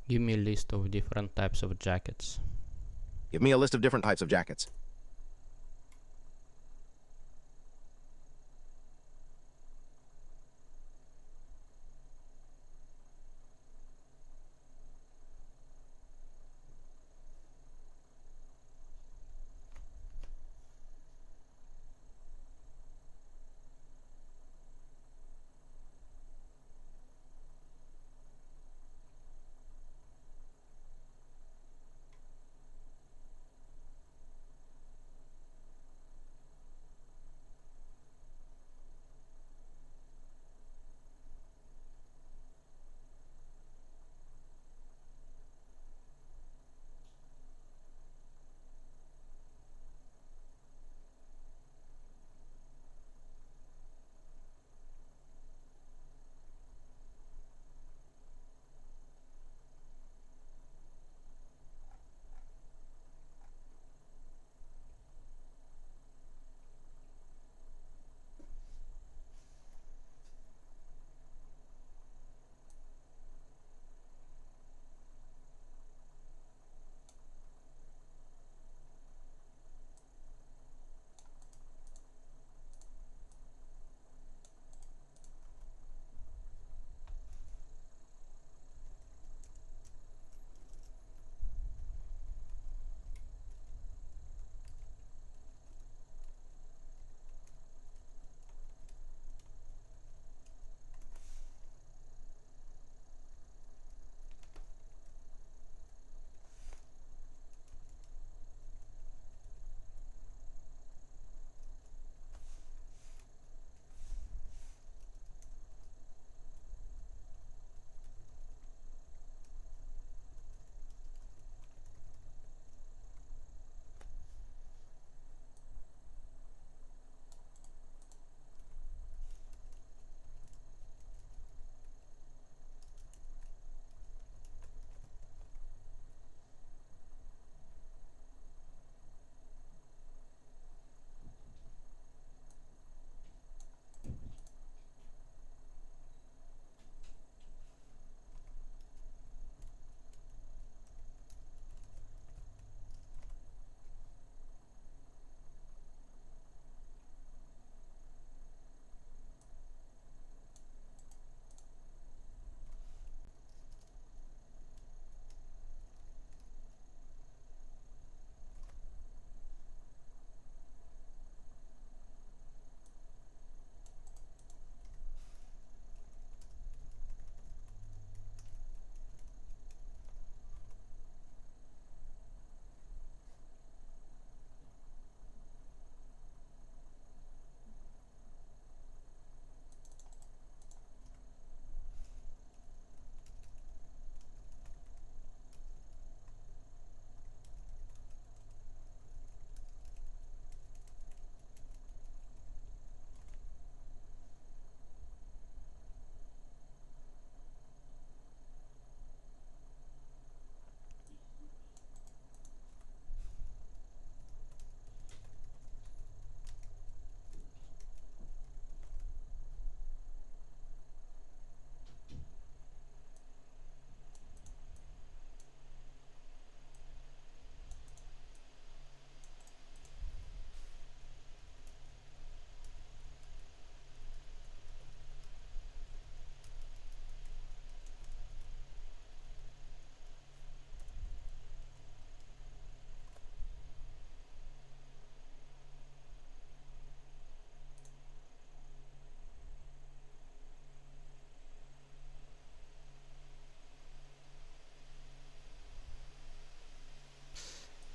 Give me a list of different types of jackets. Give me a list of different types of jackets.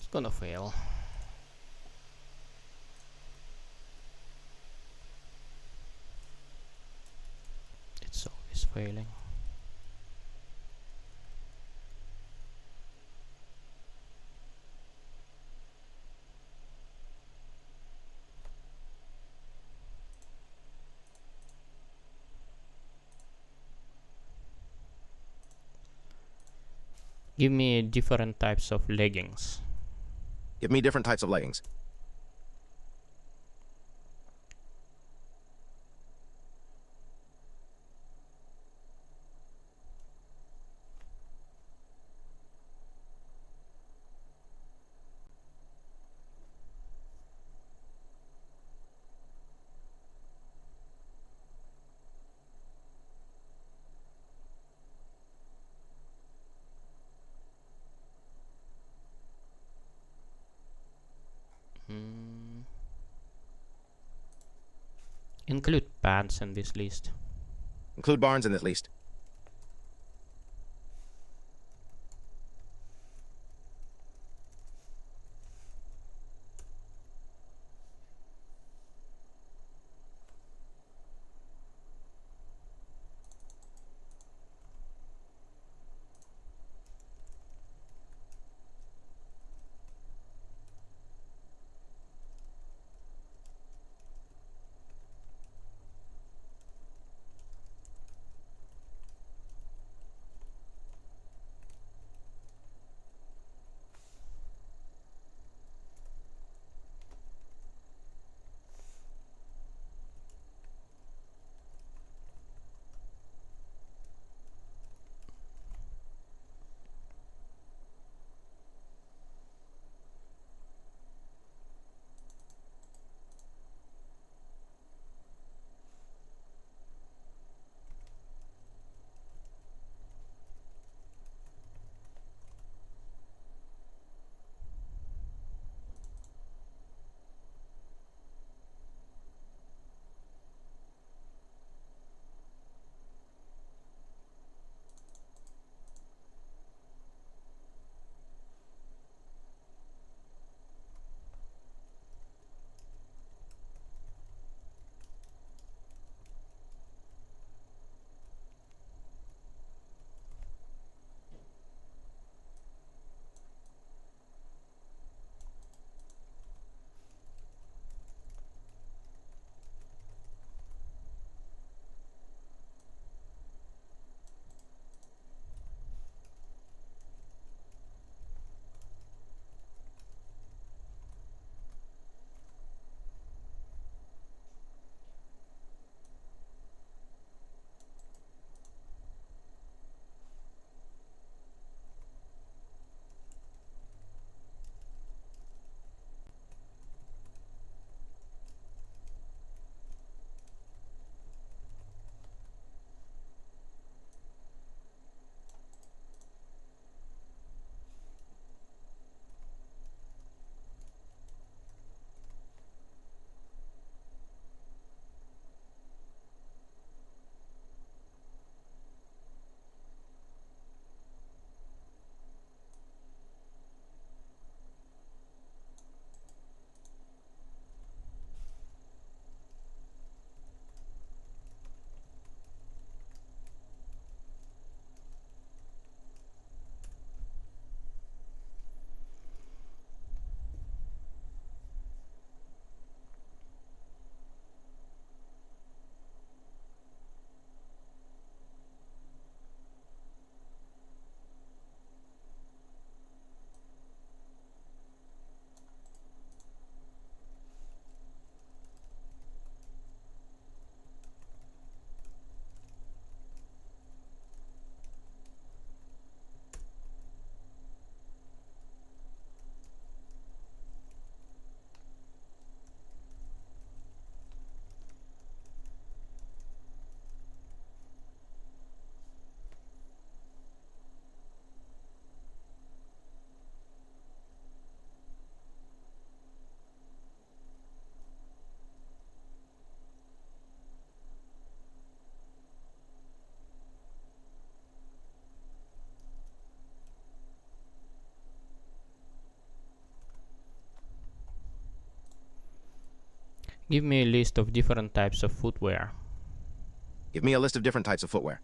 It's gonna fail. It's always failing. Give me different types of leggings. Give me different types of leggings. Include pants in this list. Include barns in this list. Give me a list of different types of footwear. Give me a list of different types of footwear.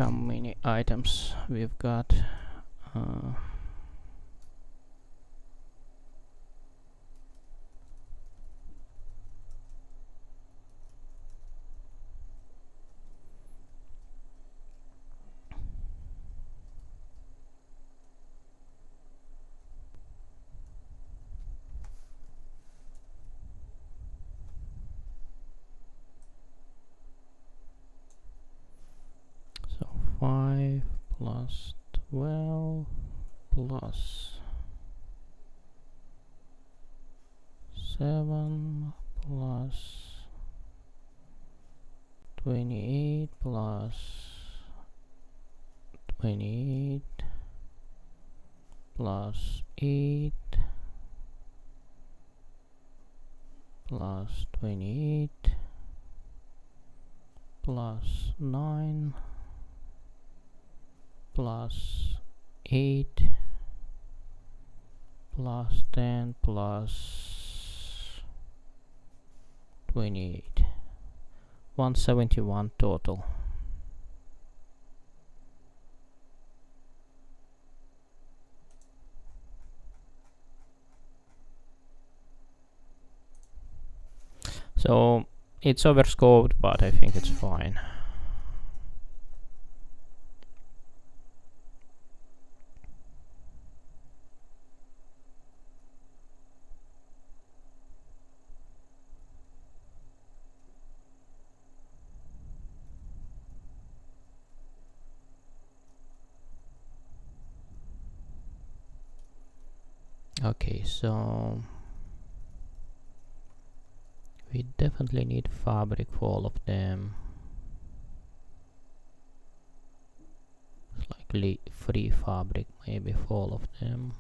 how many items we've got. So 5 plus 12 plus 7 plus 28 plus 28 plus 8 plus 28 plus 9 plus 8 plus 10 plus 28. 171 total. So it's overscoped, but I think it's fine. Okay, so we definitely need fabric for all of them. It's likely free fabric maybe for all of them.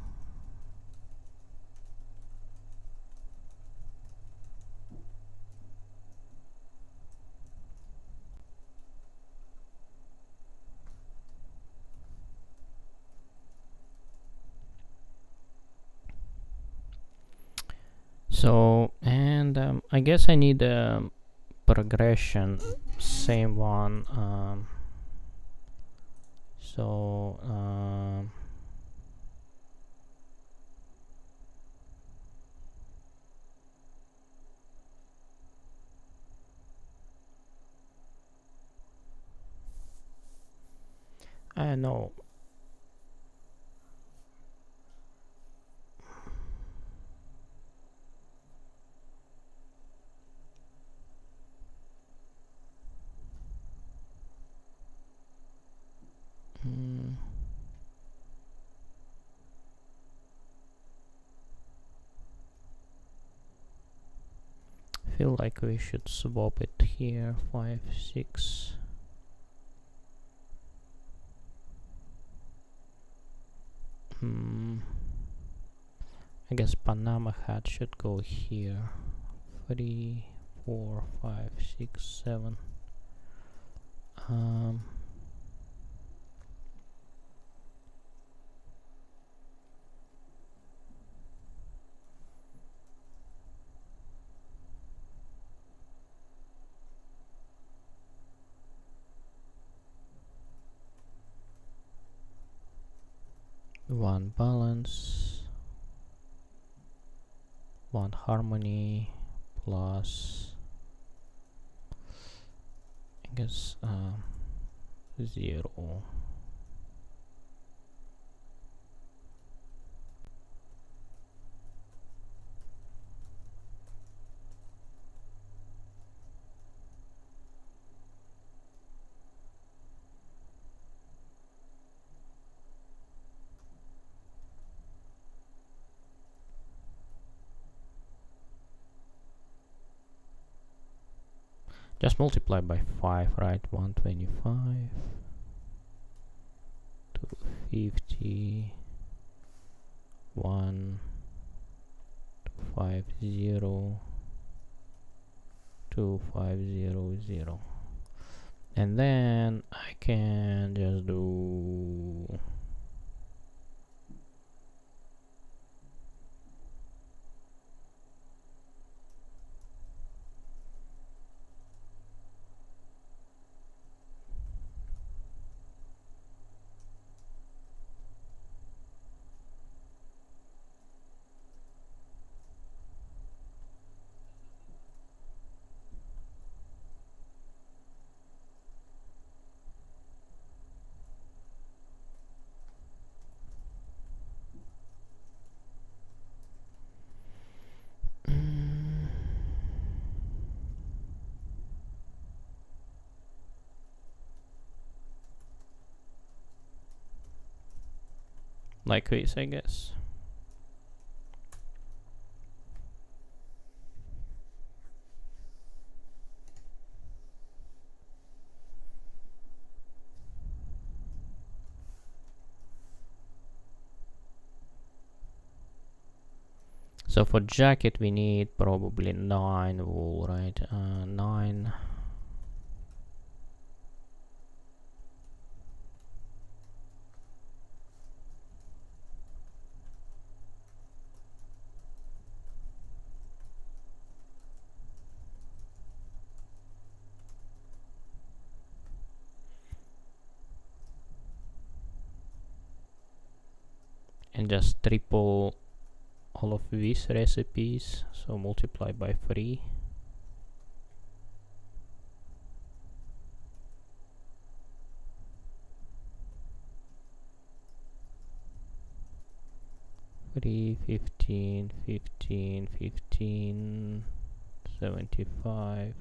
So, and I guess I need a progression, same one. So, I know. Feel like we should swap it here. 5, 6. I guess Panama hat should go here. 3, 4, 5, 6, 7. One balance, one harmony, plus I guess 0. Just multiply by 5, right? 125, 250, 1, 250, 2500. And then I can just do Like this, I guess. So for jacket we need probably 9 wool, right? 9. And just triple all of these recipes, so multiply by 3. Three, 15, 15, 15, 75.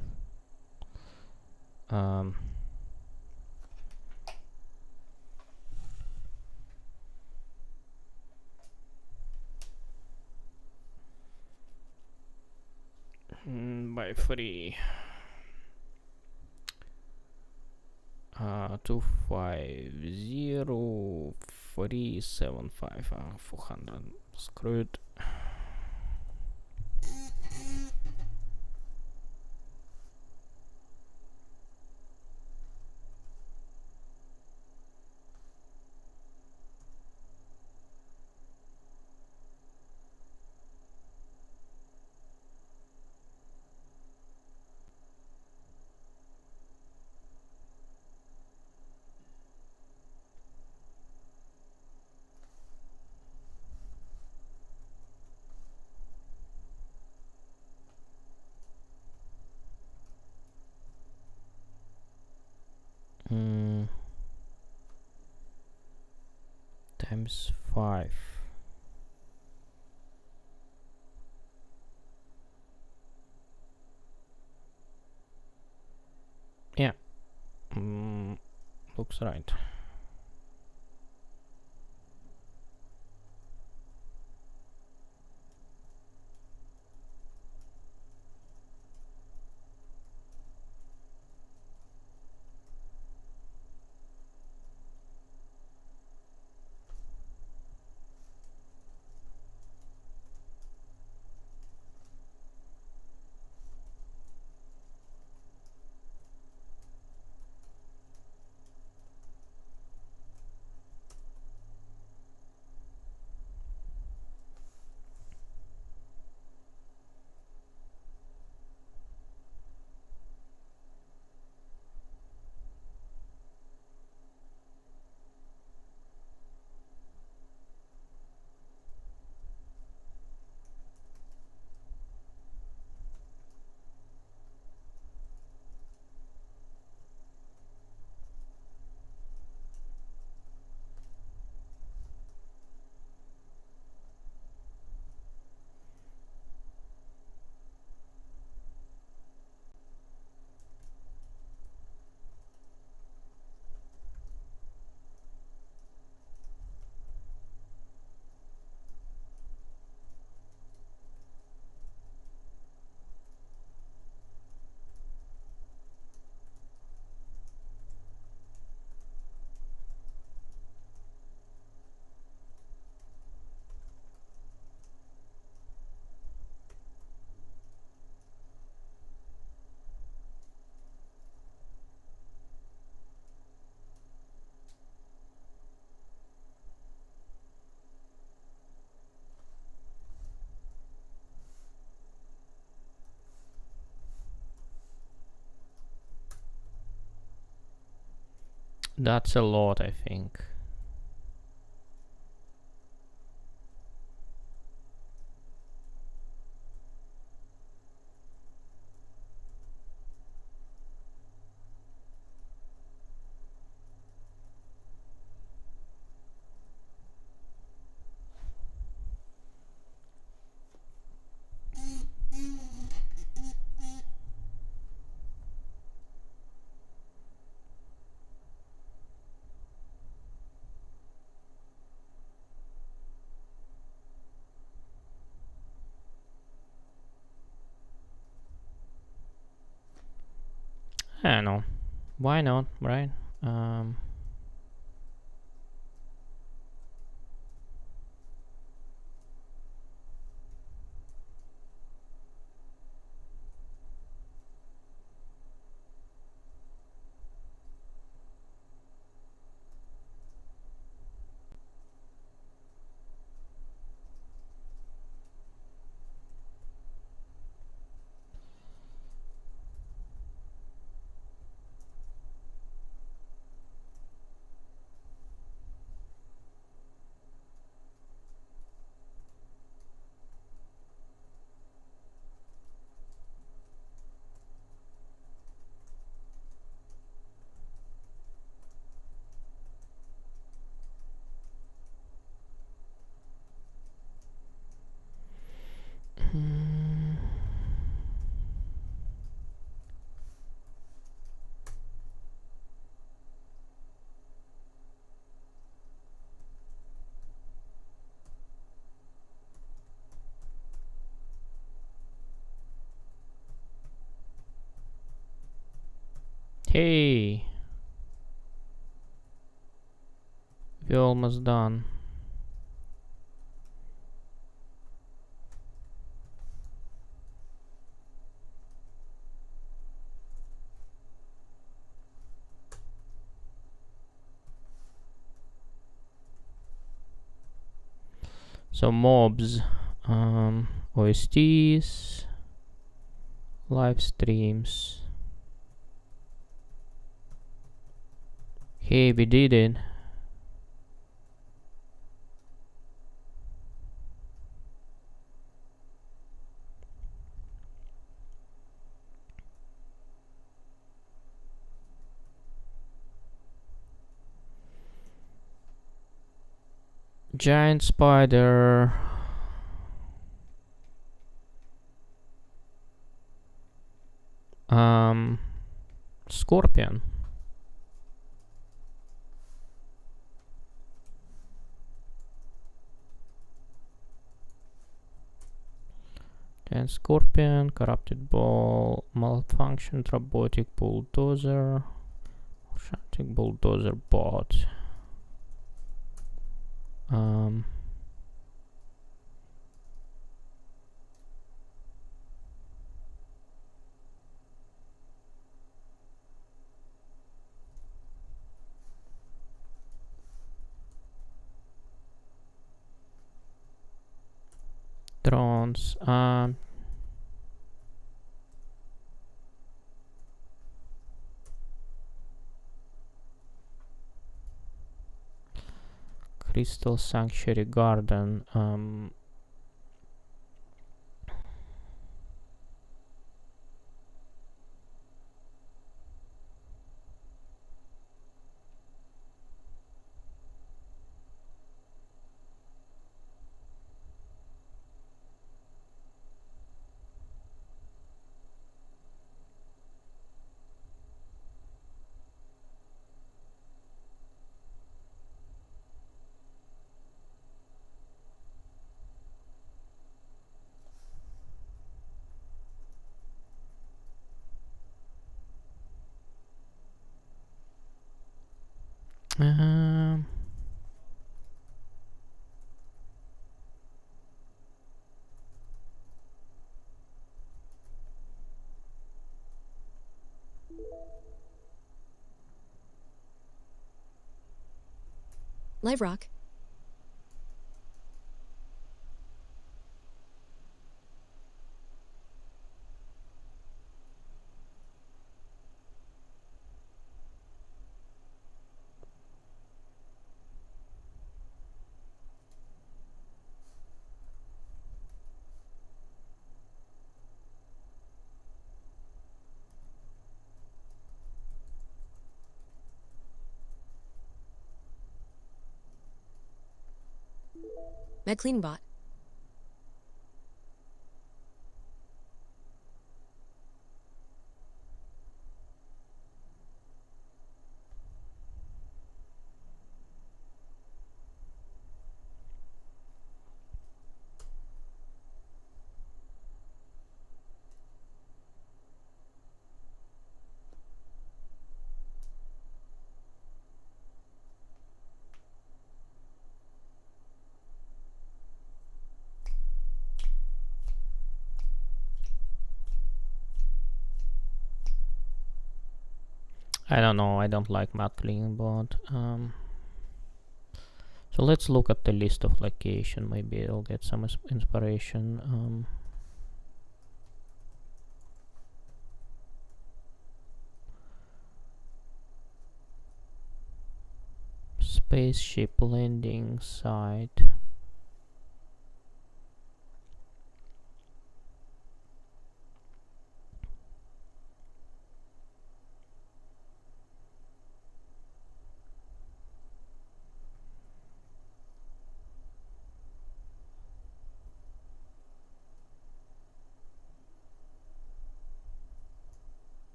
By 3. 250 375 400. Screwed. Times 5. Yeah. Looks right. That's a lot, I think. I don't know. Why not, right? Hey, we're almost done. So mobs, OSTs, live streams. Hey, we did it. Giant spider. Scorpion. Giant scorpion, corrupted ball, malfunctioned robotic bulldozer, shunting bulldozer bot. Drones. Crystal Sanctuary Garden. Live Rock. MedCleanBot. I don't know, I don't like matte cleaning board. So let's look at the list of location, maybe I'll get some inspiration. Spaceship landing site.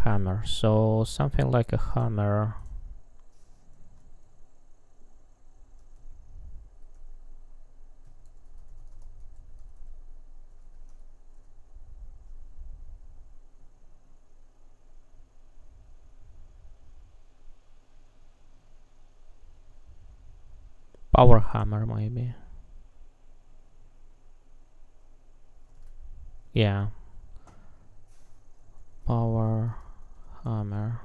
Hammer. So something like a hammer. Power hammer, maybe. Yeah. Power hammer.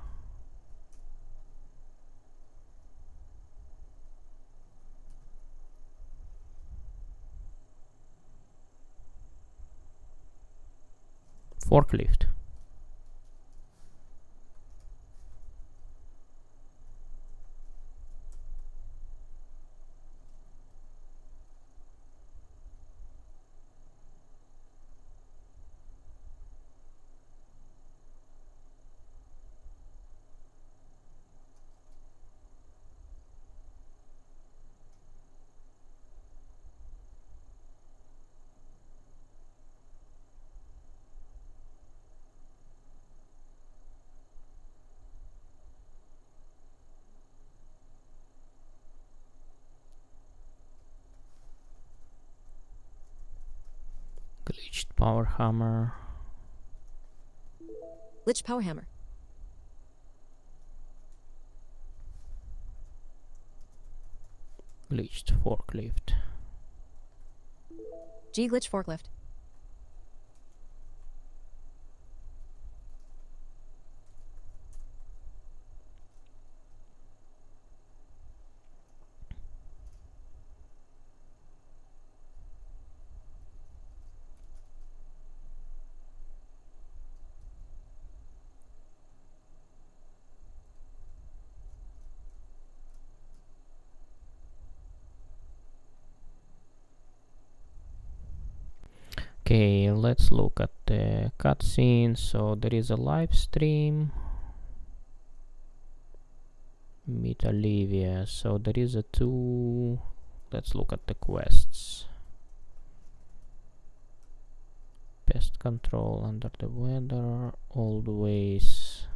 Forklift. Glitched power hammer. Glitch power hammer. Glitched forklift. G glitch forklift. Okay, let's look at the cutscene. So there is a live stream. Meet Olivia. So there is a two. Let's look at the quests. Pest control, under the weather, old ways.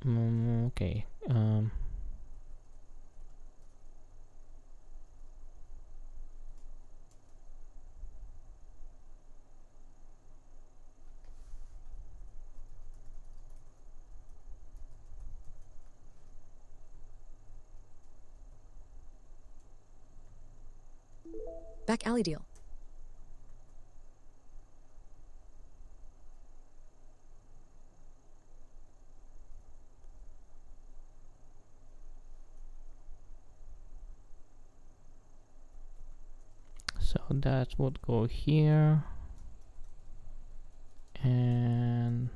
Okay. Back alley deal. So that would go here. And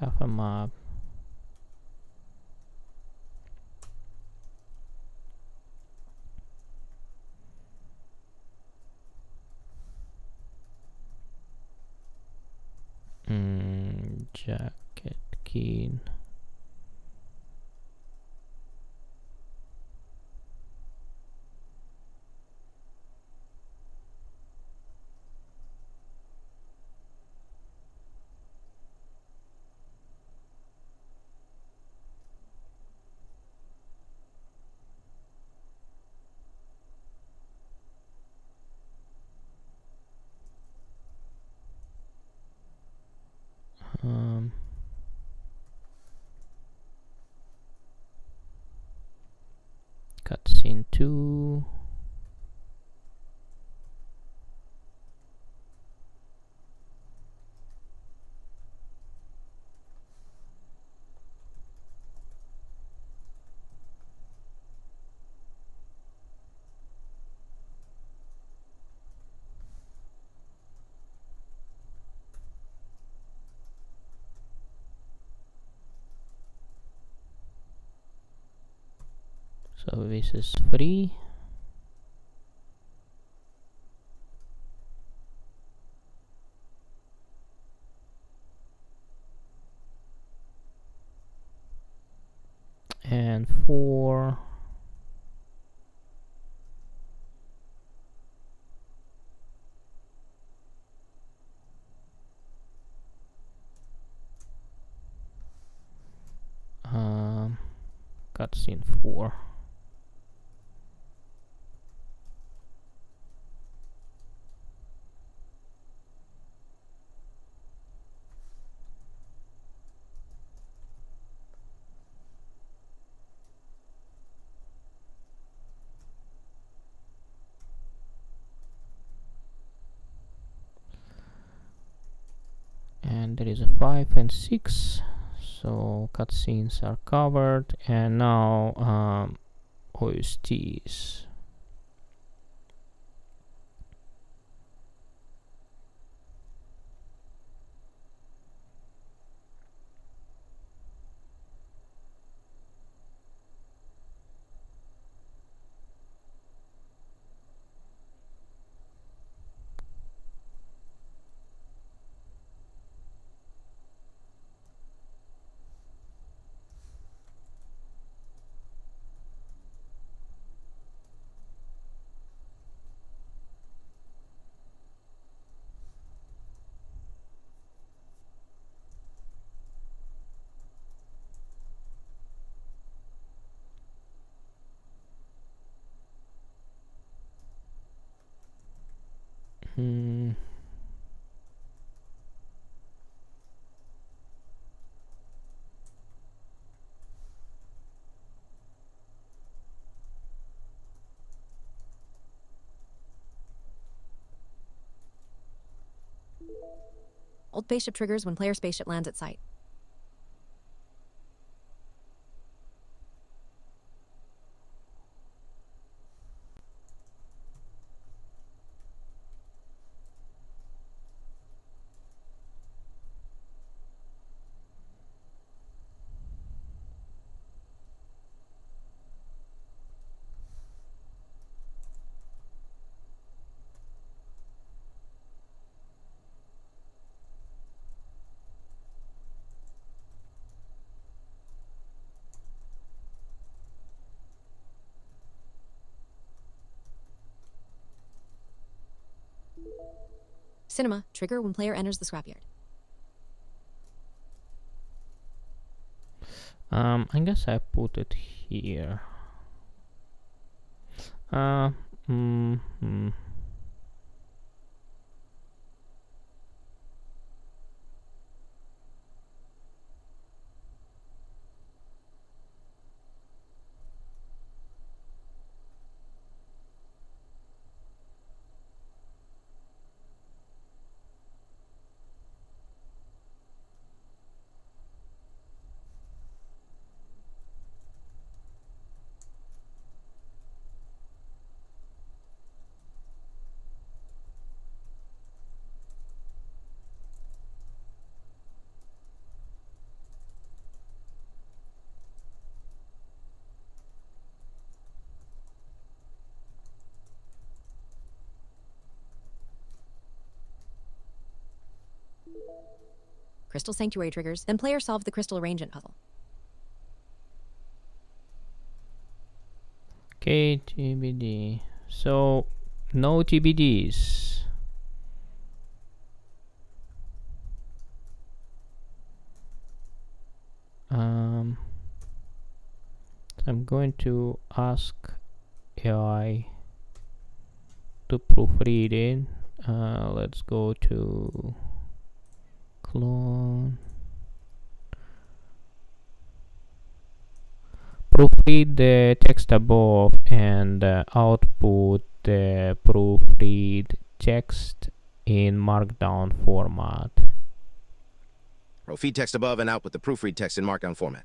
have a map. Jacket key. Cutscene 2. So this is free. And 4. Cutscene 4. And there is a 5 and 6. So cutscenes are covered, and now OSTs. Hmm. Old spaceship triggers when player spaceship lands at site. Cinema, trigger when player enters the scrapyard. I guess I put it here. Uh, mm, mm. Crystal Sanctuary triggers, then player solve the crystal arrangement puzzle. Okay, TBD. So, no TBDs. I'm going to ask AI to proofread it. Let's go to clone. proofread the text above and output the proofread text in markdown format. Feed text above and output the proofread text in markdown format.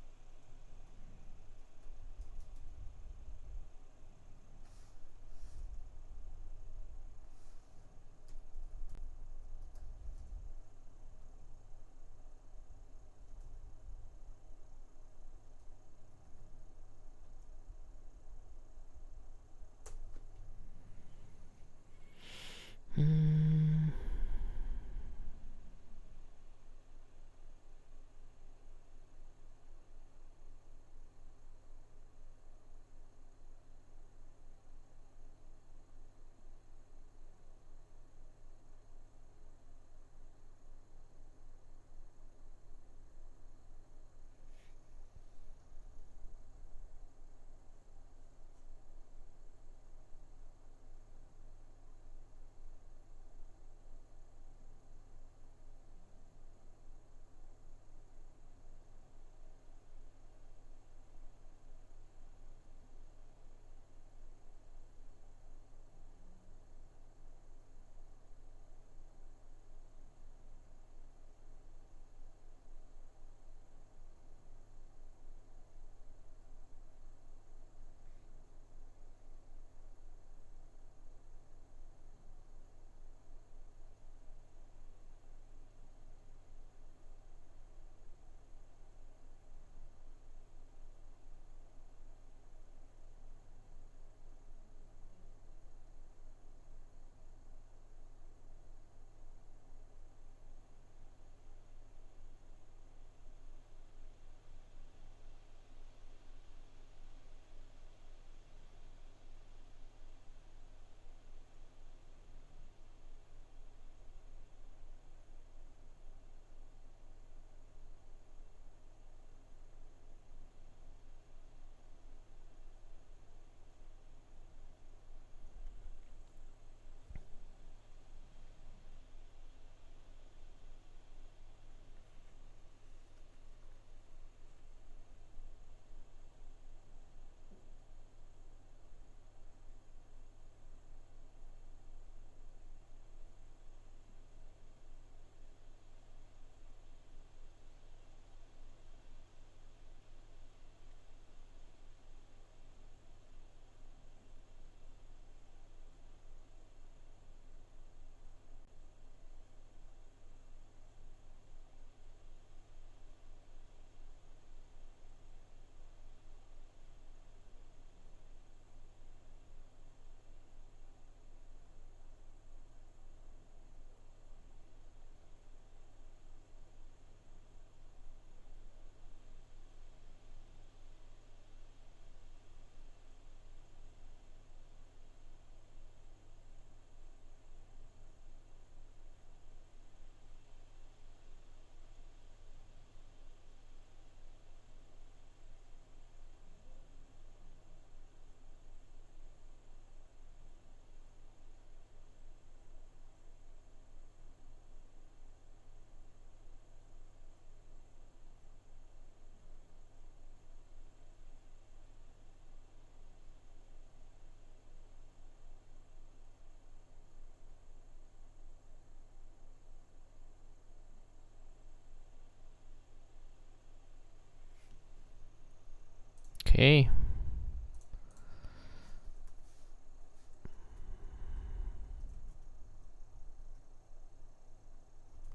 Okay.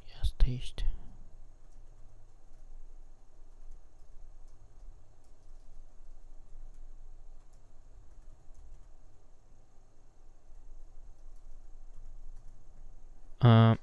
Yes, taste. All right.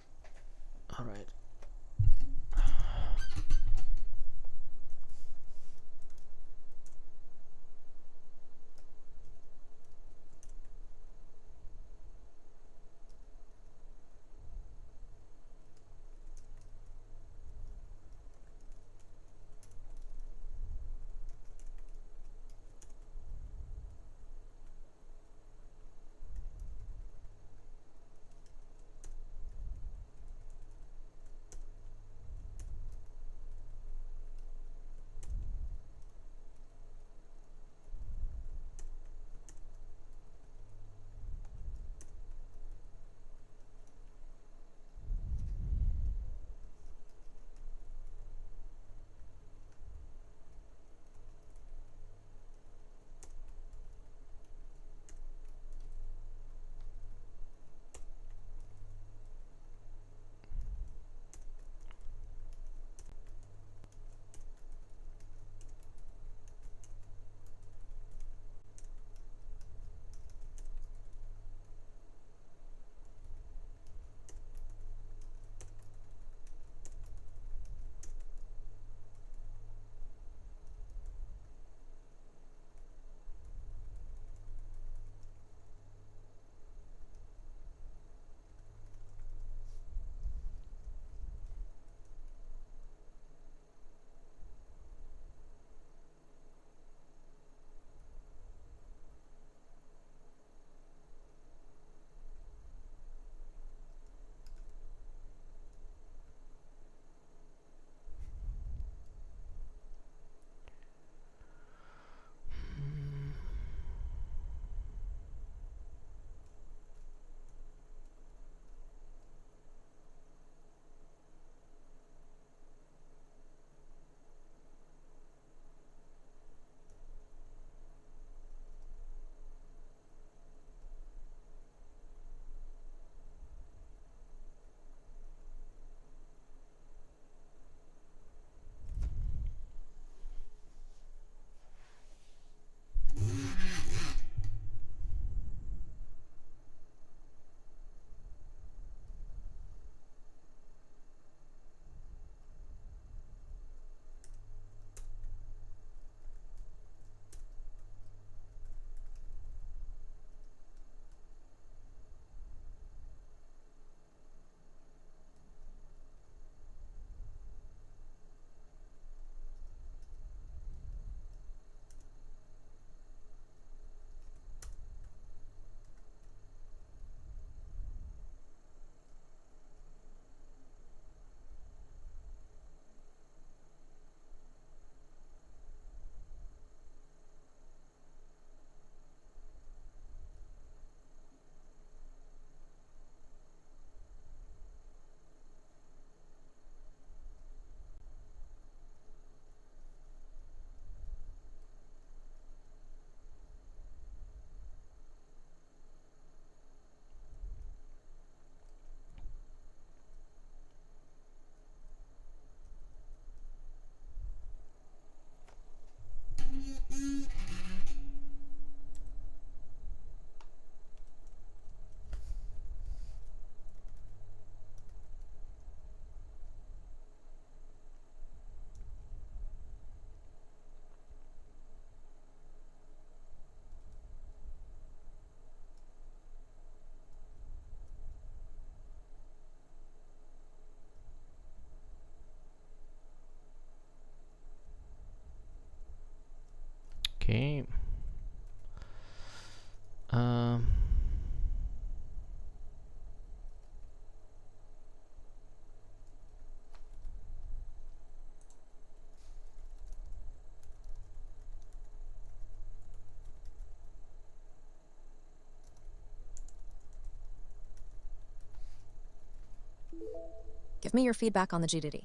Okay. Give me your feedback on the GDD.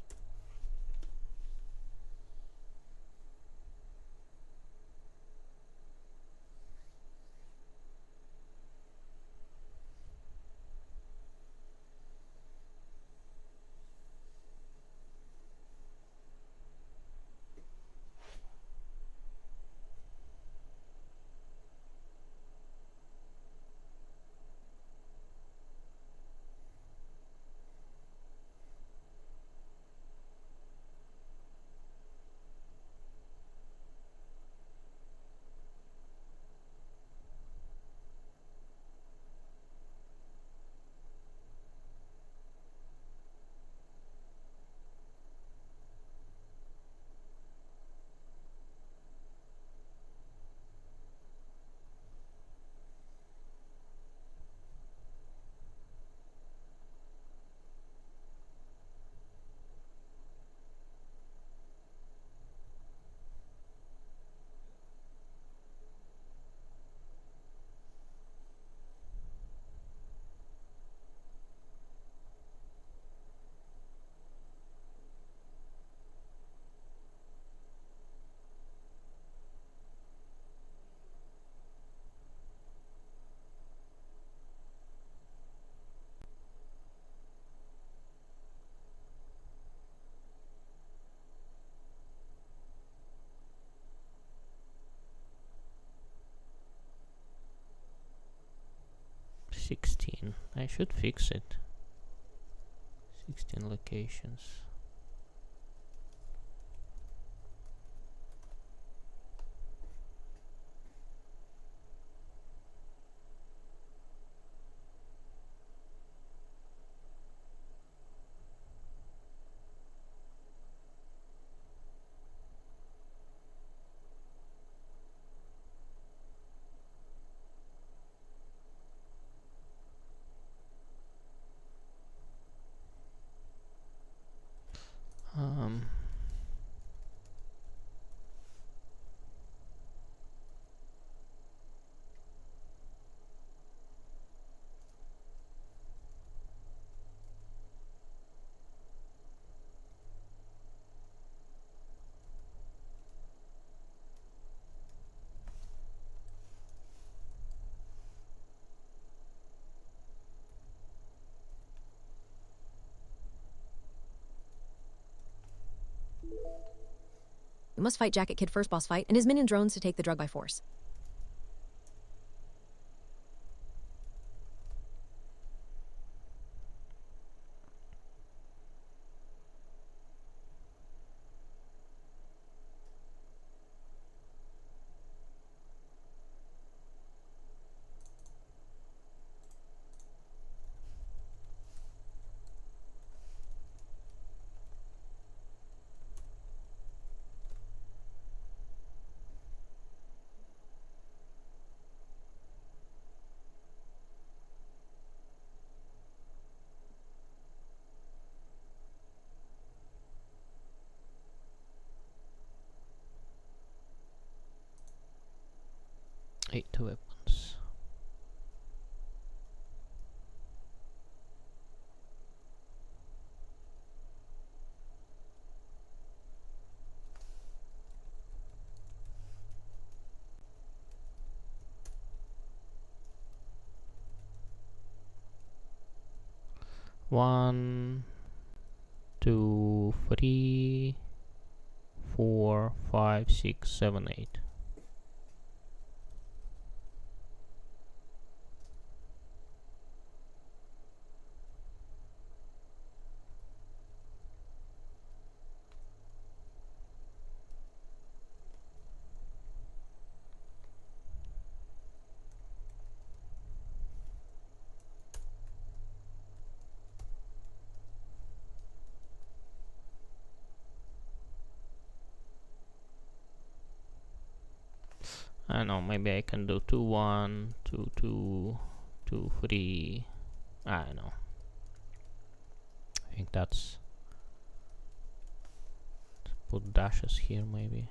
I should fix it. 16 locations. Um, We must fight Jacket Kid first boss fight and his minion drones to take the drug by force. eight weapons. One, two, three, 4, 5, 6, 7, 8. I don't know, maybe I can do 2 1 2 2 2 3. I don't know. I think that's, let's put dashes here maybe.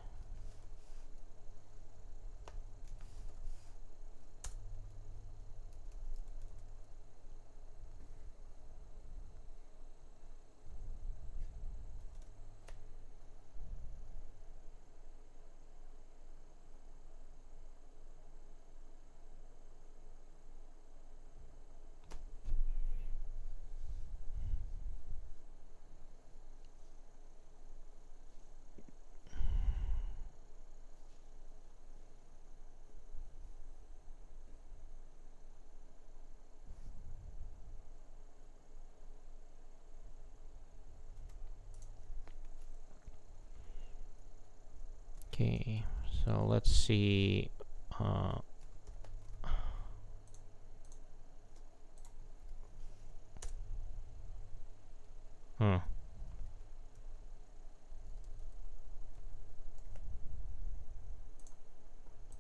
Okay, so let's see. Huh.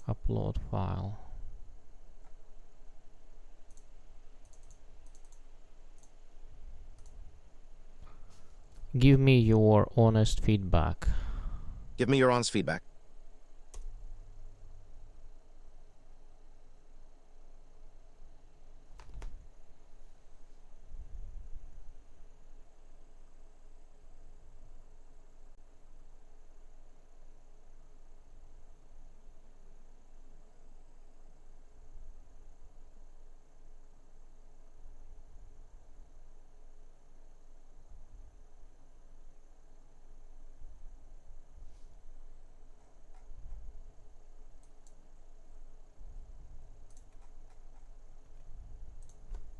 Upload file. Give me your honest feedback. Give me your honest feedback.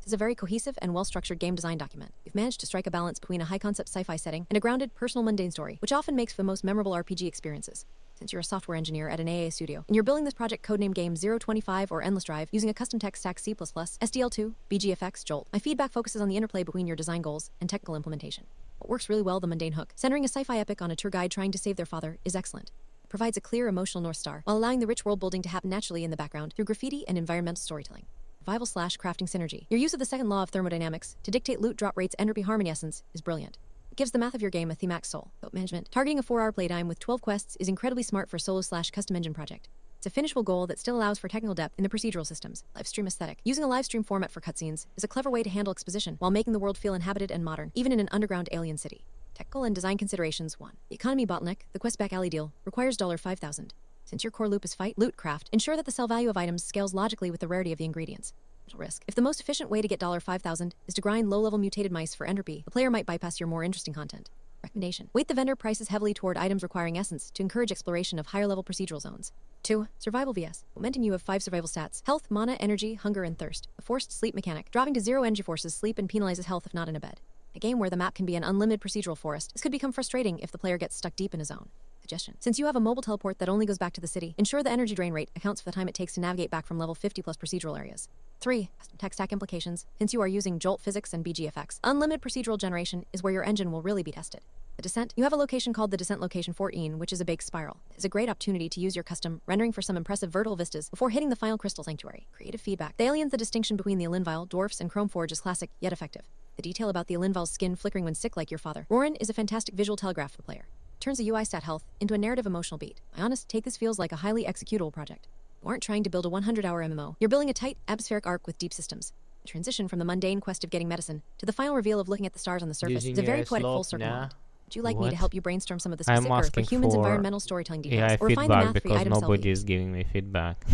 This is a very cohesive and well-structured game design document. You've managed to strike a balance between a high-concept sci-fi setting and a grounded, personal, mundane story, which often makes for the most memorable RPG experiences. Since you're a software engineer at an AA studio, and you're building this project codenamed Game 025 or Endless Drive using a custom tech stack C++, SDL2, BGFX, Jolt, my feedback focuses on the interplay between your design goals and technical implementation. What works really well, the mundane hook, centering a sci-fi epic on a tour guide trying to save their father, is excellent. It provides a clear emotional North Star, while allowing the rich world building to happen naturally in the background through graffiti and environmental storytelling. Survival/crafting synergy. Your use of the second law of thermodynamics to dictate loot drop rates entropy harmony essence is brilliant. It gives the math of your game a thematic soul. Boat management. Targeting a 4-hour playtime with 12 quests is incredibly smart for a solo/custom engine project. It's a finishable goal that still allows for technical depth in the procedural systems. Live stream aesthetic. Using a live stream format for cutscenes is a clever way to handle exposition while making the world feel inhabited and modern, even in an underground alien city. Technical and design considerations 1. The economy bottleneck, the quest back alley deal, requires $5,000. Since your core loop is fight, loot, craft, ensure that the sell value of items scales logically with the rarity of the ingredients. Risk. If the most efficient way to get $5,000 is to grind low-level mutated mice for entropy, the player might bypass your more interesting content. Recommendation. Weight the vendor prices heavily toward items requiring essence to encourage exploration of higher-level procedural zones. 2. Survival vs. Momentum. You have 5 survival stats: health, mana, energy, hunger, and thirst. A forced sleep mechanic. Dropping to 0 energy forces sleep and penalizes health if not in a bed. A game where the map can be an unlimited procedural forest, this could become frustrating if the player gets stuck deep in a zone. Suggestion. Since you have a mobile teleport that only goes back to the city, ensure the energy drain rate accounts for the time it takes to navigate back from level 50 plus procedural areas. 3. Custom tech stack implications. Since you are using Jolt physics and BGFX, unlimited procedural generation is where your engine will really be tested. The Descent. You have a location called the Descent Location 14, which is a big spiral. It's a great opportunity to use your custom rendering for some impressive vertical vistas before hitting the final crystal sanctuary. Creative feedback. The aliens, the distinction between the Elinvile, dwarfs, and Chromeforge is classic, yet effective. The detail about the Elinvile's skin flickering when sick like your father, Roran, is a fantastic visual telegraph for the player. It turns a UI stat health into a narrative emotional beat. My honest take, this feels like a highly executable project. You aren't trying to build a 100-hour MMO. You're building a tight, atmospheric arc with deep systems. The transition from the mundane quest of getting medicine to the final reveal of looking at the stars on the surface is a very poetic full circle moment. Would you like me to help you brainstorm some of the specific for humans' environmental storytelling details, AI or refine the feedback math for because item nobody is giving me feedback.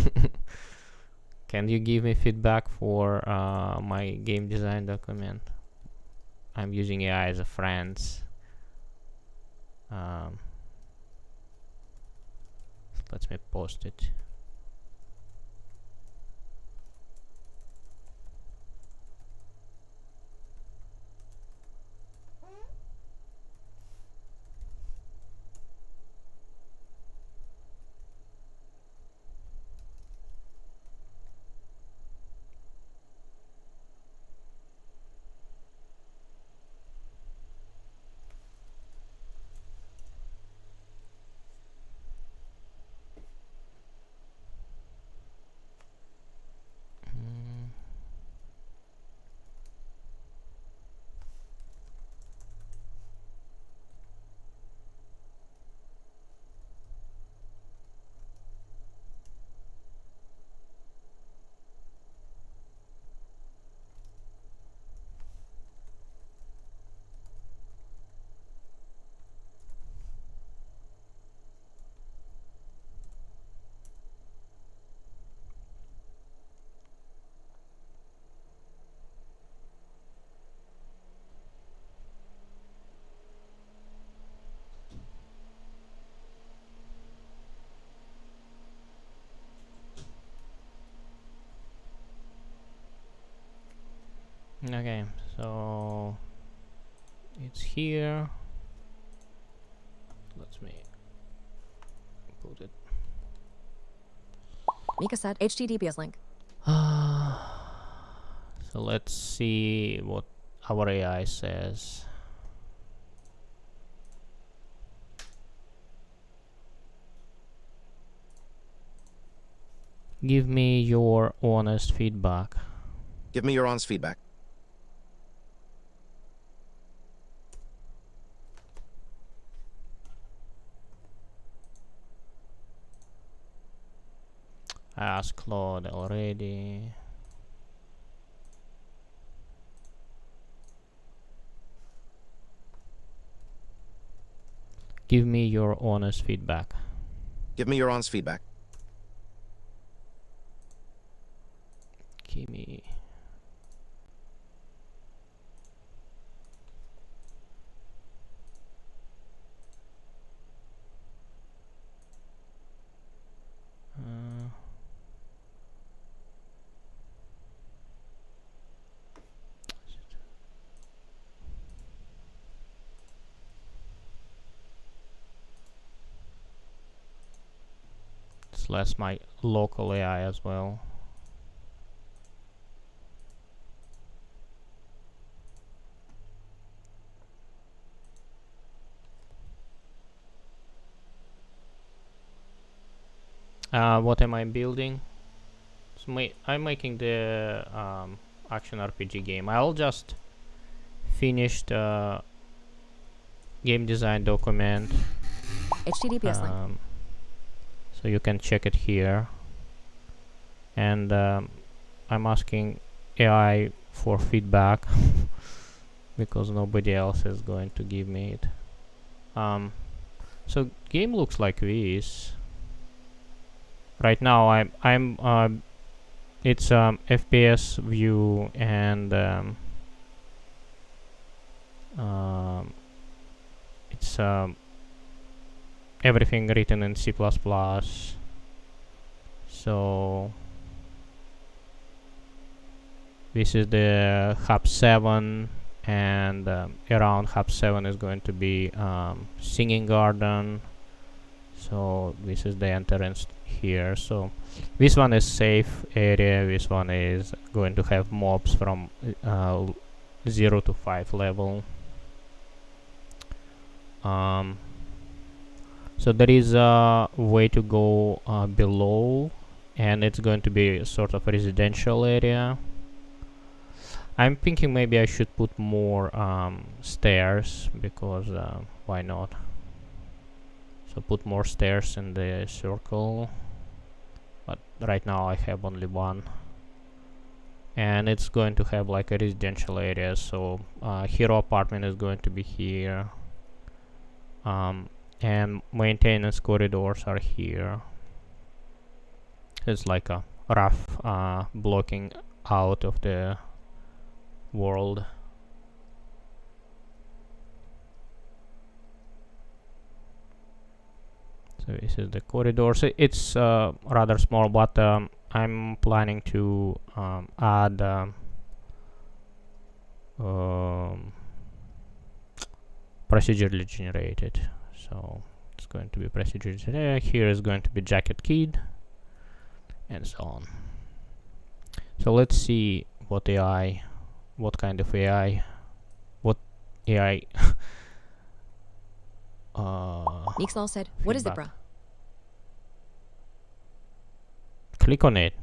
Can you give me feedback for my game design document? I'm using AI as a friend. Let me post it. Okay, so it's here. Let me put it. Mika said HTTPS link. So let's see what our AI says. Give me your honest feedback. Give me your honest feedback. I asked Claude already. Give me your honest feedback. Give me your honest feedback. Give me. Slash my local AI as well. What am I building? So I'm making the action RPG game. I'll just finish the game design document. HTTPS link. So you can check it here. And I'm asking AI for feedback because nobody else is going to give me it. So game looks like this. Right now it's FPS view and it's everything written in C++. So this is the hub 7, and around hub 7 is going to be singing garden. So this is the entrance here. So this one is safe area. This one is going to have mobs from 0 to 5 level. So there is a way to go below, and it's going to be a sort of residential area. I'm thinking maybe I should put more stairs, because why not? So put more stairs in the circle, but right now I have only one. And it's going to have like a residential area, so hero apartment is going to be here. And maintenance corridors are here. It's like a rough blocking out of the world. So this is the corridor. So it's rather small, but I'm planning to add procedurally generated. So it's going to be procedurally generated. Here is going to be jacket kid, and so on. So let's see what AI, what kind of AI, what AI. Meekslaw said, "What is it, feedback. bruh?" Click on it.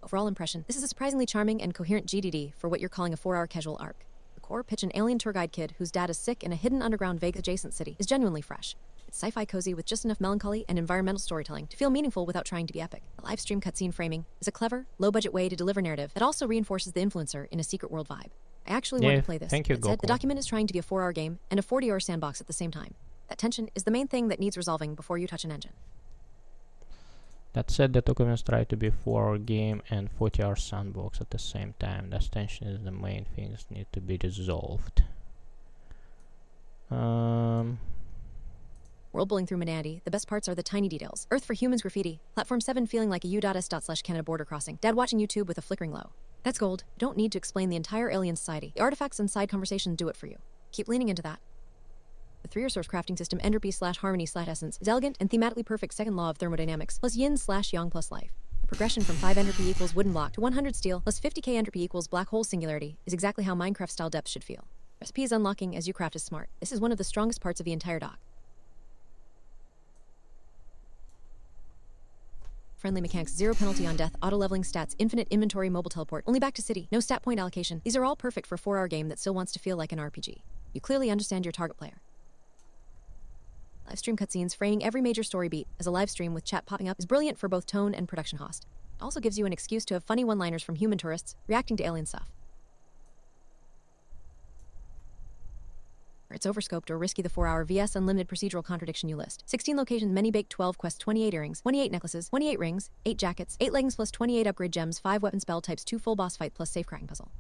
Overall impression: this is a surprisingly charming and coherent GDD for what you're calling a 4-hour casual arc. The core pitch, an alien tour guide kid whose dad is sick in a hidden underground vague adjacent city, is genuinely fresh. It's sci-fi cozy with just enough melancholy and environmental storytelling to feel meaningful without trying to be epic. The live stream cutscene framing is a clever, low-budget way to deliver narrative that also reinforces the influencer in a secret world vibe. I actually want to play this. Thank you, That said, the Goku. document is trying to be a 4-hour game and a 40-hour sandbox at the same time. That tension is the main thing that needs resolving before you touch an engine. That said, the documents try to be 4-hour game and 40-hour sandbox at the same time. That tension is the main things need to be resolved. World building through mundanity, the best parts are the tiny details. Earth for humans graffiti. Platform 7 feeling like a u.s./Canada border crossing. Dad watching YouTube with a flickering low. That's gold. You don't need to explain the entire alien society. The artifacts and side conversations do it for you. Keep leaning into that. The 3-resource crafting system entropy/harmony/essence is elegant and thematically perfect second law of thermodynamics plus yin/yang plus life. Progression from 5 entropy equals wooden block to 100 steel plus 50k entropy equals black hole singularity is exactly how Minecraft-style depth should feel. Recipe is unlocking as you craft is smart. This is one of the strongest parts of the entire dock. Friendly mechanics, 0 penalty on death, auto-leveling stats, infinite inventory, mobile teleport, only back to city, no stat point allocation. These are all perfect for a 4-hour game that still wants to feel like an RPG. You clearly understand your target player. Livestream cutscenes framing every major story beat as a live stream with chat popping up is brilliant for both tone and production cost. It also gives you an excuse to have funny one-liners from human tourists reacting to alien stuff. It's overscoped or risky the 4-hour vs unlimited procedural contradiction you list. 16 locations, many baked, 12 quests, 28 earrings, 28 necklaces, 28 rings, 8 jackets, 8 leggings plus 28 upgrade gems, 5 weapon spell types, 2 full boss fight plus safe cracking puzzle.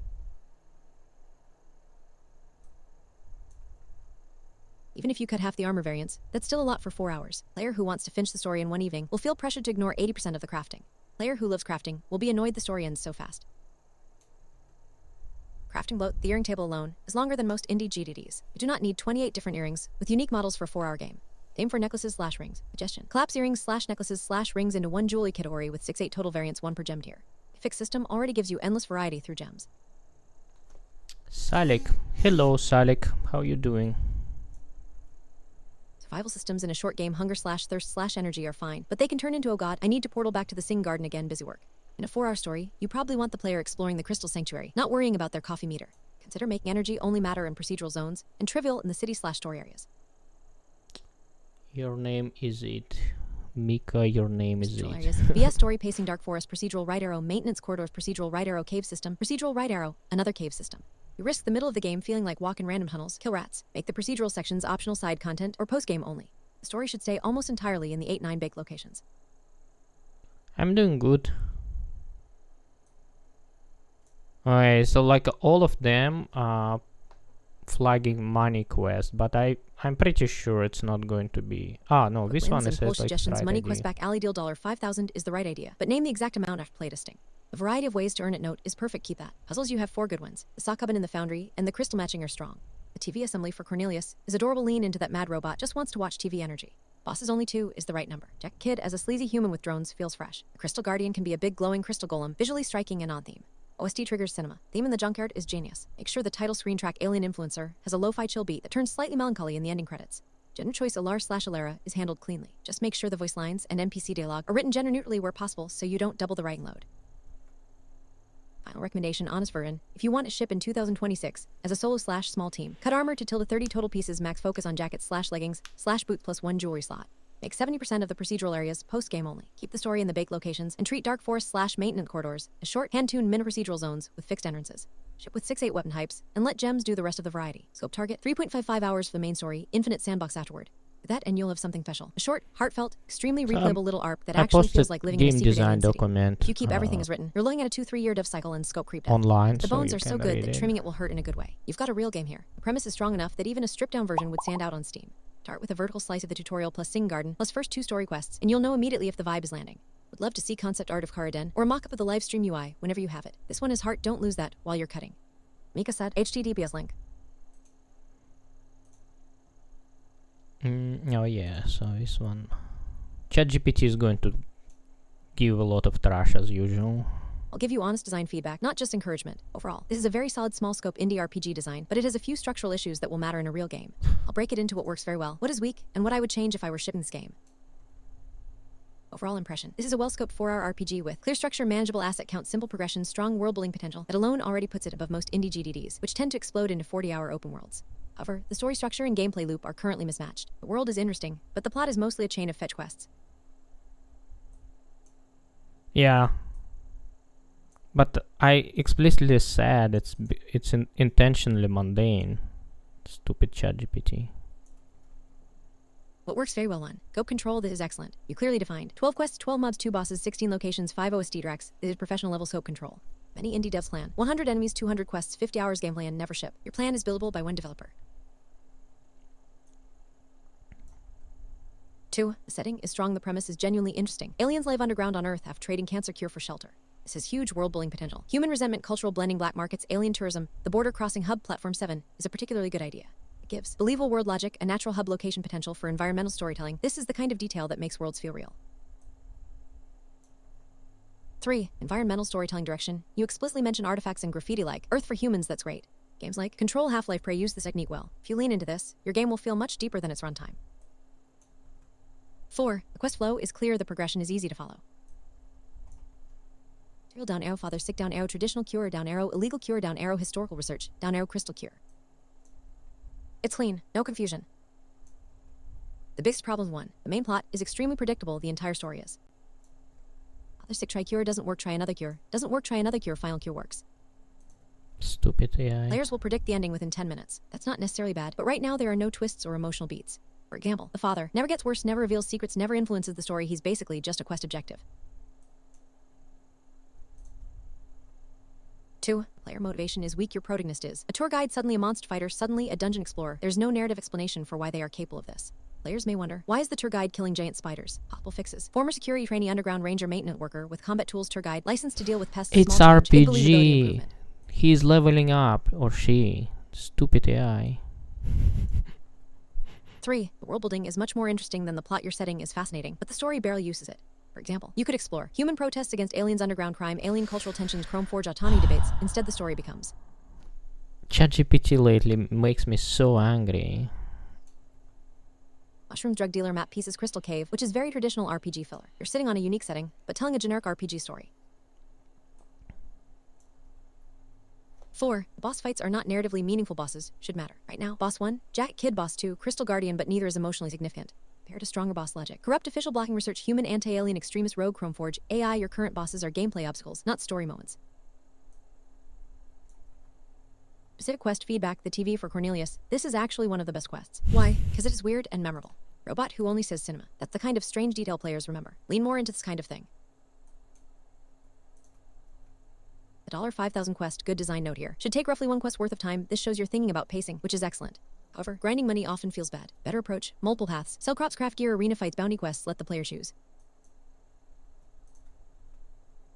Even if you cut half the armor variants, that's still a lot for 4 hours. Player who wants to finish the story in one evening will feel pressured to ignore 80% of the crafting. Player who loves crafting will be annoyed the story ends so fast. Crafting bloat, the earring table alone, is longer than most indie GDDs. You do not need 28 different earrings, with unique models for a 4-hour game. Aim for necklaces/rings. Suggestion. Collapse earrings/necklaces/rings into one jewelry category with 6-8 total variants, 1 per gem tier. The fixed system already gives you endless variety through gems. Salik. Hello, Salik. How you doing? Survival systems in a short game, hunger/thirst/energy are fine, but they can turn into, oh god, I need to portal back to the Sing Garden again, busy work. In a 4-hour story, you probably want the player exploring the Crystal Sanctuary, not worrying about their coffee meter. Consider making energy only matter in procedural zones, and trivial in the city/story areas. Your name is it. Mika, your name is Procedural it. areas. VS story pacing, dark forest, procedural right arrow, maintenance corridors, procedural right arrow, cave system, procedural right arrow, another cave system. You risk the middle of the game feeling like walk in random tunnels, kill rats, make the procedural sections optional side content, or post-game only. The story should stay almost entirely in the 8-9 baked locations. I'm doing good. Okay, so like all of them are flagging money quest, but I'm pretty sure it's not going to be. Ah, no, this one is like suggestions. right Money idea. quest back alley deal $5,000 is the right idea, but name the exact amount after playtesting. The variety of ways to earn it note is perfect. Keep that. Puzzles, you have 4 good ones. The sock oven in the foundry and the crystal matching are strong. The TV assembly for Cornelius is adorable. Lean into that mad robot just wants to watch TV energy. Bosses only 2 is the right number. Jack Kid as a sleazy human with drones feels fresh. The Crystal Guardian can be a big glowing crystal golem, visually striking and on theme. OST triggers cinema. Theme in the junkyard is genius. Make sure the title screen track Alien Influencer has a lo-fi chill beat that turns slightly melancholy in the ending credits. Gender choice Alar/Alera is handled cleanly. Just make sure the voice lines and NPC dialogue are written gender neutrally where possible so you don't double the writing load. Final recommendation, Honest Verin. If you want to ship in 2026 as a solo/small team, cut armor to ~30 total pieces, max focus on jackets/leggings/boots plus 1 jewelry slot. Make 70% of the procedural areas post-game only. Keep the story in the baked locations and treat dark forest/maintenance corridors as short, hand-tuned mini-procedural zones with fixed entrances. Ship with 6-8 weapon types, and let gems do the rest of the variety. Scope target, 3.55 hours for the main story, infinite sandbox afterward. With that, and you'll have something special. A short, heartfelt, extremely replayable little ARP that actually feels like living in a game secret design alien city. document If you keep everything as written, you're looking at a 2-3 year dev cycle and scope creep depth. online, The so bones you are so can good read that it. trimming it will hurt in a good way. You've got a real game here. The premise is strong enough that even a stripped-down version would stand out on Steam. Start with a vertical slice of the tutorial plus Sing Garden plus first 2 story quests, and you'll know immediately if the vibe is landing. Would love to see concept art of Karaden or a mock-up of the live stream UI whenever you have it. This one is heart, don't lose that while you're cutting. Mika said, HTTPS link. Oh yeah, so this one. ChatGPT is going to give a lot of trash as usual. I'll give you honest design feedback, not just encouragement. Overall, this is a very solid small scope indie RPG design, but it has a few structural issues that will matter in a real game. I'll break it into what works very well, what is weak, and what I would change if I were shipping this game. Overall impression. This is a well-scoped 4-hour RPG with clear structure, manageable asset count, simple progression, strong world-building potential that alone already puts it above most indie GDDs, which tend to explode into 40-hour open worlds. However, the story structure and gameplay loop are currently mismatched. The world is interesting, but the plot is mostly a chain of fetch quests. Yeah. But I explicitly said it's intentionally mundane. Stupid ChatGPT. What works very well on Scope control, this is excellent. You clearly defined 12 quests, 12 mobs, 2 bosses, 16 locations, 5 OST tracks. This is professional level scope control. Many indie devs plan 100 enemies, 200 quests, 50 hours gameplay, and never ship. Your plan is billable by one developer. 2. The setting is strong, the premise is genuinely interesting. Aliens live underground on Earth, have trading cancer cure for shelter. This has huge world-building potential. Human resentment, cultural blending, black markets, alien tourism, the border crossing hub, platform 7 is a particularly good idea. It gives believable world logic, a natural hub location potential for environmental storytelling. This is the kind of detail that makes worlds feel real. 3. Environmental storytelling direction. You explicitly mention artifacts and graffiti like Earth for humans, that's great. Games like Control, Half-Life, Prey use this technique well. If you lean into this, your game will feel much deeper than its runtime. 4. The quest flow is clear, the progression is easy to follow. Material down arrow, father sick down arrow, traditional cure down arrow, illegal cure down arrow, historical research down arrow, crystal cure. It's clean, no confusion. The biggest problem 1. The main plot is extremely predictable, the entire story is. Father sick, try cure, doesn't work, try another cure. Doesn't work, try another cure, final cure works. Stupid AI. Players will predict the ending within 10 minutes. That's not necessarily bad, but right now there are no twists or emotional beats. For example, the father never gets worse, never reveals secrets, never influences the story, he's basically just a quest objective. 2. Player motivation is weak, your protagonist is a tour guide, suddenly a monster fighter, suddenly a dungeon explorer. There's no narrative explanation for why they are capable of this. Players may wonder, why is the tour guide killing giant spiders? Possible fixes. Former security trainee, underground ranger, maintenance worker with combat tools, tour guide, licensed to deal with pests, It's small challenge, big believability RPG. improvement. He's leveling up, or she. Stupid AI. 3. The world building is much more interesting than the plot. Your setting is fascinating, but the story barely uses it. For example, you could explore human protests against aliens, underground crime, alien cultural tensions, Chrome Forge autonomy debates. Instead, the story becomes ChatGPT lately makes me so angry. Mushroom drug dealer, map pieces, crystal cave, which is very traditional RPG filler. You're sitting on a unique setting, but telling a generic RPG story. 4. The boss fights are not narratively meaningful. Bosses should matter. Right now, boss 1, Jack Kid, boss 2, Crystal Guardian, but neither is emotionally significant. Compared to stronger boss logic. Corrupt official blocking research, human anti-alien extremist rogue, Chrome Forge, AI. Your current bosses are gameplay obstacles, not story moments. Specific quest feedback, the TV for Cornelius. This is actually one of the best quests. Why? Because it is weird and memorable. Robot who only says cinema. That's the kind of strange detail players remember. Lean more into this kind of thing. The $5,000 quest, good design note here. Should take roughly 1 quest worth of time. This shows you're thinking about pacing, which is excellent. However, grinding money often feels bad. Better approach, multiple paths. Sell crops, craft gear, arena fights, bounty quests, let the player choose.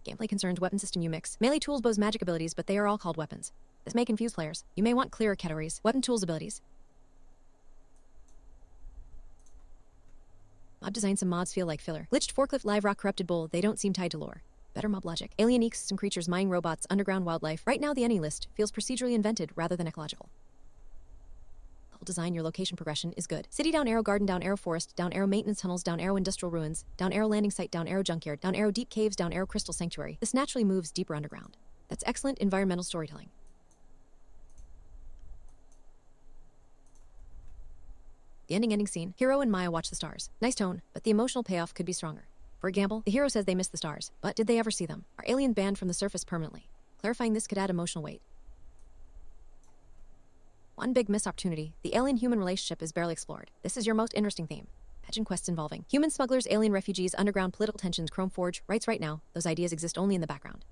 Gameplay concerns, weapon system you mix. Melee tools, bows, magic abilities, but they are all called weapons. This may confuse players. You may want clearer categories. Weapon tools, abilities. Mob design, some mods feel like filler. Glitched forklift, live rock, corrupted bull, they don't seem tied to lore. Better mob logic. Alien ecosystem creatures, mining robots, underground wildlife. Right now the enemy list feels procedurally invented rather than ecological. Level design, your location progression is good. City down arrow, garden down arrow, forest down arrow, maintenance tunnels down arrow, industrial ruins down arrow, landing site down arrow, junkyard down arrow, deep caves down arrow, crystal sanctuary. This naturally moves deeper underground. That's excellent environmental storytelling. The ending scene. Hero and Maya watch the stars. Nice tone, but the emotional payoff could be stronger. For example, the hero says they missed the stars, but did they ever see them? Are aliens banned from the surface permanently? Clarifying this could add emotional weight. One big missed opportunity. The alien-human relationship is barely explored. This is your most interesting theme. Imagine quests involving human smugglers, alien refugees, underground political tensions, Chrome Forge, rights. Right now, those ideas exist only in the background.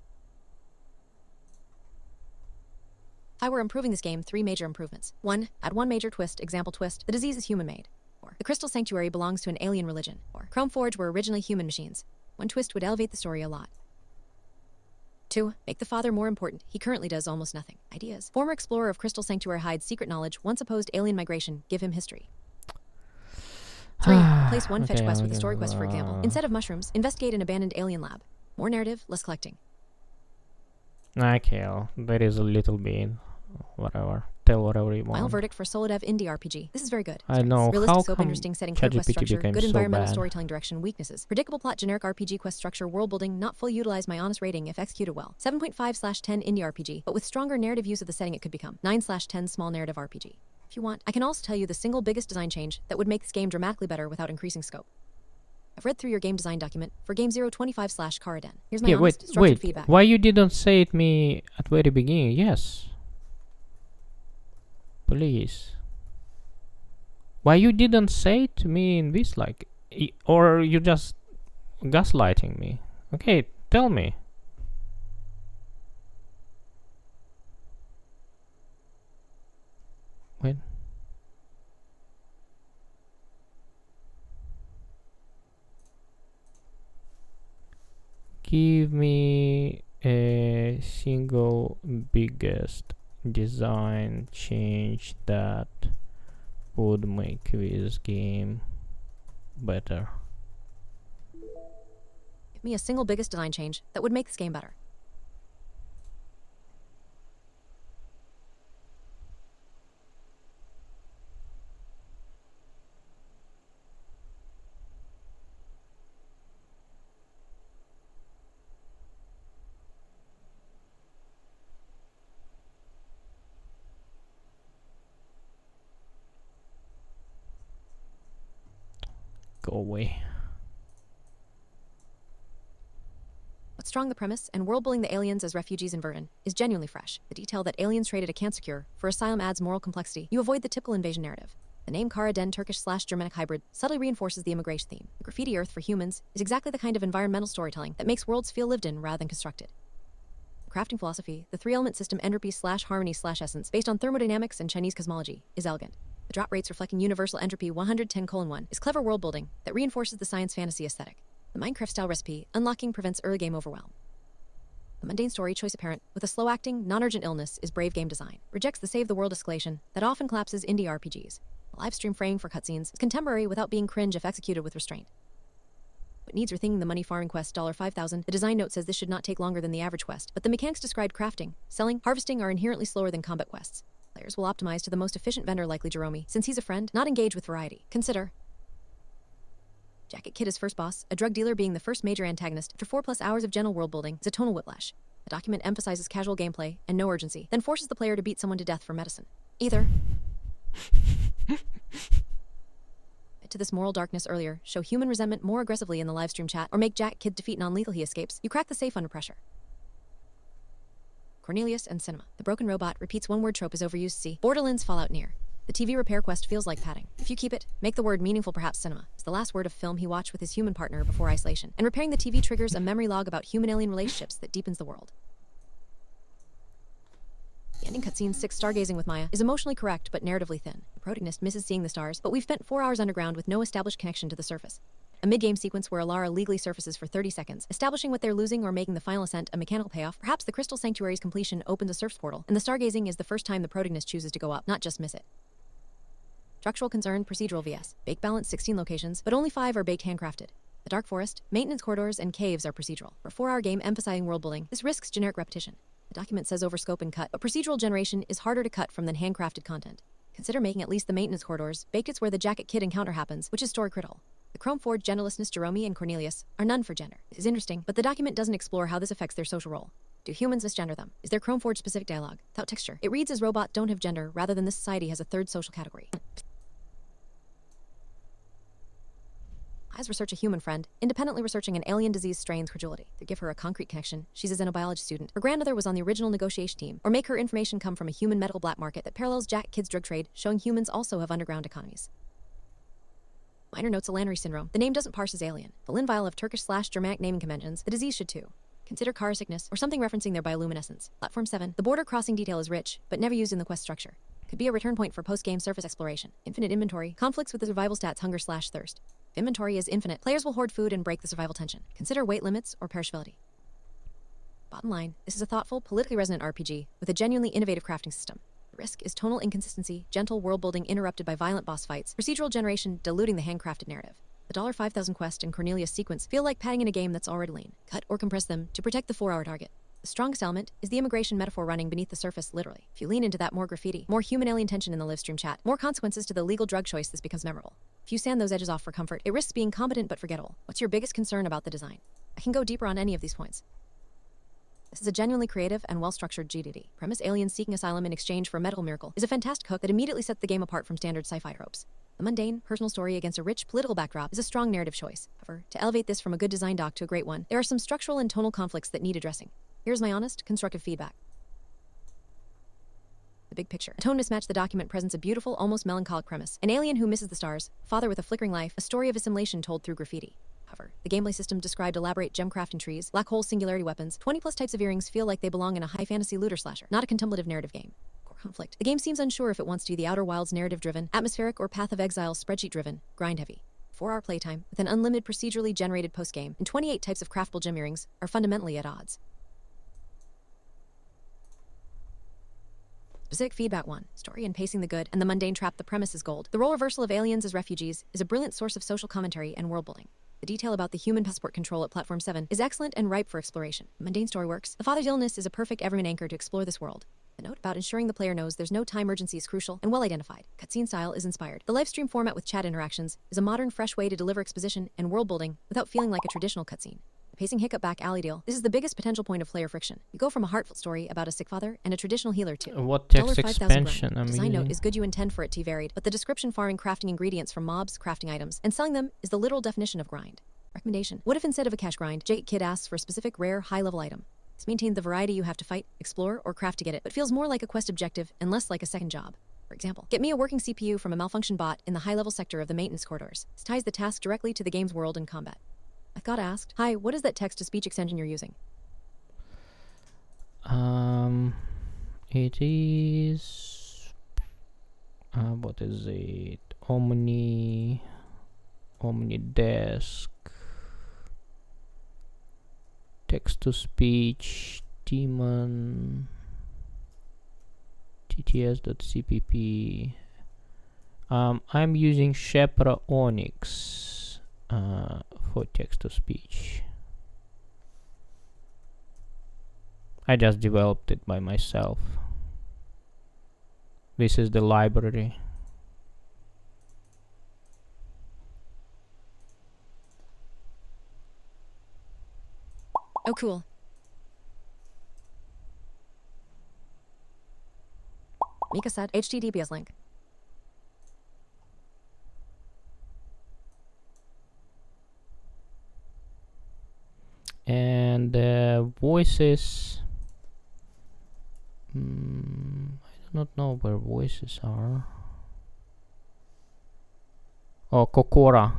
If I were improving this game, 3 major improvements. 1. Add 1 major twist, example twist. The disease is human-made. 4. The Crystal Sanctuary belongs to an alien religion. 4. Chrome Forge were originally human machines. 1 twist would elevate the story a lot. 2. Make the father more important. He currently does almost nothing. Ideas. Former explorer of Crystal Sanctuary hides secret knowledge, once opposed alien migration, give him history. 3. Replace 1 fetch quest with a story quest, for example. Instead of mushrooms, investigate an abandoned alien lab. More narrative, less collecting. Okay, there is a little bit. Whatever. Tell whatever you want. Final verdict for solo dev indie RPG. This is very good. I know. Realistic How scope, come interesting setting, clear quest ChatGPT structure, became good so environmental bad? storytelling direction, weaknesses. Predictable plot, generic RPG quest structure, world building, not fully utilize. My honest rating if executed well. 7.5/10 indie RPG, but with stronger narrative use of the setting it could become. 9/10 small narrative RPG. If you want, I can also tell you the single biggest design change that would make this game dramatically better without increasing scope. I've read through your game design document for game 025/Karaden. Here's my honest, structured feedback. Why you didn't say it me at very beginning? Yes. Please. Why you didn't say it to me in this, like, or you just gaslighting me? Okay, tell me. Wait. Give me a single biggest design change that would make this game better. Give me a single biggest design change that would make this game better. Go away. What's strong the premise and world-building the aliens as refugees in Verdun is genuinely fresh. The detail that aliens traded a cancer cure for asylum adds moral complexity. You avoid the typical invasion narrative. The name Kara Den Turkish/Germanic hybrid subtly reinforces the immigration theme. The graffiti Earth for humans is exactly the kind of environmental storytelling that makes worlds feel lived in rather than constructed. Crafting philosophy, the three-element system entropy/harmony/essence based on thermodynamics and Chinese cosmology is elegant. The drop rates reflecting universal entropy 110:1 is clever world building that reinforces the science fantasy aesthetic. The Minecraft-style recipe, unlocking prevents early game overwhelm. The mundane story choice apparent with a slow-acting, non-urgent illness is brave game design. Rejects the save-the-world escalation that often collapses indie RPGs. The live stream framing for cutscenes is contemporary without being cringe if executed with restraint. What needs rethinking the money farming quest $5,000? The design note says this should not take longer than the average quest, but the mechanics described crafting, selling, harvesting are inherently slower than combat quests. Players will optimize to the most efficient vendor, likely Jerome, since he's a friend, not engage with variety. Consider Jacket Kid as first boss, a drug dealer being the first major antagonist after 4+ hours of gentle world building is a tonal whiplash. The document emphasizes casual gameplay and no urgency, then forces the player to beat someone to death for medicine. Either to this moral darkness earlier, show human resentment more aggressively in the livestream chat, or make Jack Kid defeat non-lethal he escapes, you crack the safe under pressure. Cornelius and cinema. The broken robot repeats one word trope is overused. See Borderlands Fallout Near. The TV repair quest feels like padding. If you keep it, make the word meaningful. Perhaps cinema is the last word of film he watched with his human partner before isolation, and repairing the TV triggers a memory log about human-alien relationships that deepens the world. The ending cutscene 6 Stargazing with Maya is emotionally correct but narratively thin. The protagonist misses seeing the stars, but we've spent 4 hours underground with no established connection to the surface. A mid-game sequence where Alara legally surfaces for 30 seconds, establishing what they're losing or making the final ascent a mechanical payoff. Perhaps the Crystal Sanctuary's completion opens a surf's portal, and the stargazing is the first time the protagonist chooses to go up, not just miss it. Structural concern, procedural vs. Bake balance 16 locations, but only 5 are baked handcrafted. The Dark Forest, maintenance corridors, and caves are procedural. For a 4-hour game emphasizing world building, this risks generic repetition. The document says overscope and cut, but procedural generation is harder to cut from than handcrafted content. Consider making at least the maintenance corridors. Baked it's where the Jacket Kid encounter happens, which is story critical. The Chrome Forge genderlessness Jerome and Cornelius are none for gender. It is interesting, but the document doesn't explore how this affects their social role. Do humans misgender them? Is there Chrome Forge specific dialogue? Without texture. It reads as robots don't have gender, rather than this society has a third social category. Eyes research a human friend, independently researching an alien disease strain's credulity. To give her a concrete connection, she's a xenobiology student. Her grandmother was on the original negotiation team, or make her information come from a human medical black market that parallels Jack Kid's drug trade, showing humans also have underground economies. Minor notes: Lannery syndrome. The name doesn't parse as alien. The Lin vial of Turkish/Germanic naming conventions, the disease should too. Consider car sickness, or something referencing their bioluminescence. Platform 7. The border crossing detail is rich, but never used in the quest structure. Could be a return point for post-game surface exploration. Infinite inventory. Conflicts with the survival stats hunger/thirst. If inventory is infinite, players will hoard food and break the survival tension. Consider weight limits or perishability. Bottom line, this is a thoughtful, politically resonant RPG with a genuinely innovative crafting system. The risk is tonal inconsistency, gentle world building interrupted by violent boss fights, procedural generation diluting the handcrafted narrative. The $5,000 quest and Cornelius sequence feel like padding in a game that's already lean. Cut or compress them to protect the 4-hour target. The strongest element is the immigration metaphor running beneath the surface, literally. If you lean into that, more graffiti, more human-alien tension in the live stream chat, more consequences to the legal drug choice, this becomes memorable. If you sand those edges off for comfort, it risks being competent but forgettable. What's your biggest concern about the design? I can go deeper on any of these points. This is a genuinely creative and well-structured GDD. Premise: aliens seeking asylum in exchange for a medical miracle is a fantastic hook that immediately sets the game apart from standard sci-fi tropes. A mundane, personal story against a rich political backdrop is a strong narrative choice. However, to elevate this from a good design doc to a great one, there are some structural and tonal conflicts that need addressing. Here's my honest, constructive feedback. The big picture. A tone mismatch. The document presents a beautiful, almost melancholic premise. An alien who misses the stars, father with a flickering life, a story of assimilation told through graffiti. However, the gameplay system described elaborate gem crafting trees, black hole singularity weapons, 20+ types of earrings feel like they belong in a high fantasy looter slasher, not a contemplative narrative game. Core conflict. The game seems unsure if it wants to be the Outer Wilds narrative-driven, atmospheric, or Path of Exile spreadsheet-driven, grind-heavy. 4-hour playtime with an unlimited procedurally generated postgame and 28 types of craftable gem earrings are fundamentally at odds. Specific feedback 1. Story and pacing the good, and the mundane trap the premise is gold. The role reversal of aliens as refugees is a brilliant source of social commentary and world-building. The detail about the human passport control at Platform 7 is excellent and ripe for exploration. The mundane story works. The father's illness is a perfect everyman anchor to explore this world. The note about ensuring the player knows there's no time urgency is crucial and well identified. Cutscene style is inspired. The live stream format with chat interactions is a modern, fresh way to deliver exposition and world building without feeling like a traditional cutscene. The pacing hiccup back alley deal. This is the biggest potential point of player friction. You go from a heartfelt story about a sick father and a traditional healer to What text $5,000 expansion grind. I'm Design note using? is good, you intend for it to be varied, but the description farming crafting ingredients from mobs, crafting items, and selling them is the literal definition of grind. Recommendation. What if instead of a cash grind, Jake Kid asks for a specific rare high-level item? This maintains the variety you have to fight, explore, or craft to get it, but feels more like a quest objective and less like a second job. For example, get me a working CPU from a malfunction bot in the high-level sector of the maintenance corridors. This ties the task directly to the game's world and combat. I got asked, hi, what is that text-to-speech extension you're using? It is what is it? Omnidesk, text-to-speech, daemon, tts.cpp. I'm using Shepra Onyx for text-to-speech. I just developed it by myself. This is the library. Oh, cool. Mika said, HTTPS link. And voices. I do not know where voices are. Oh, Kokora.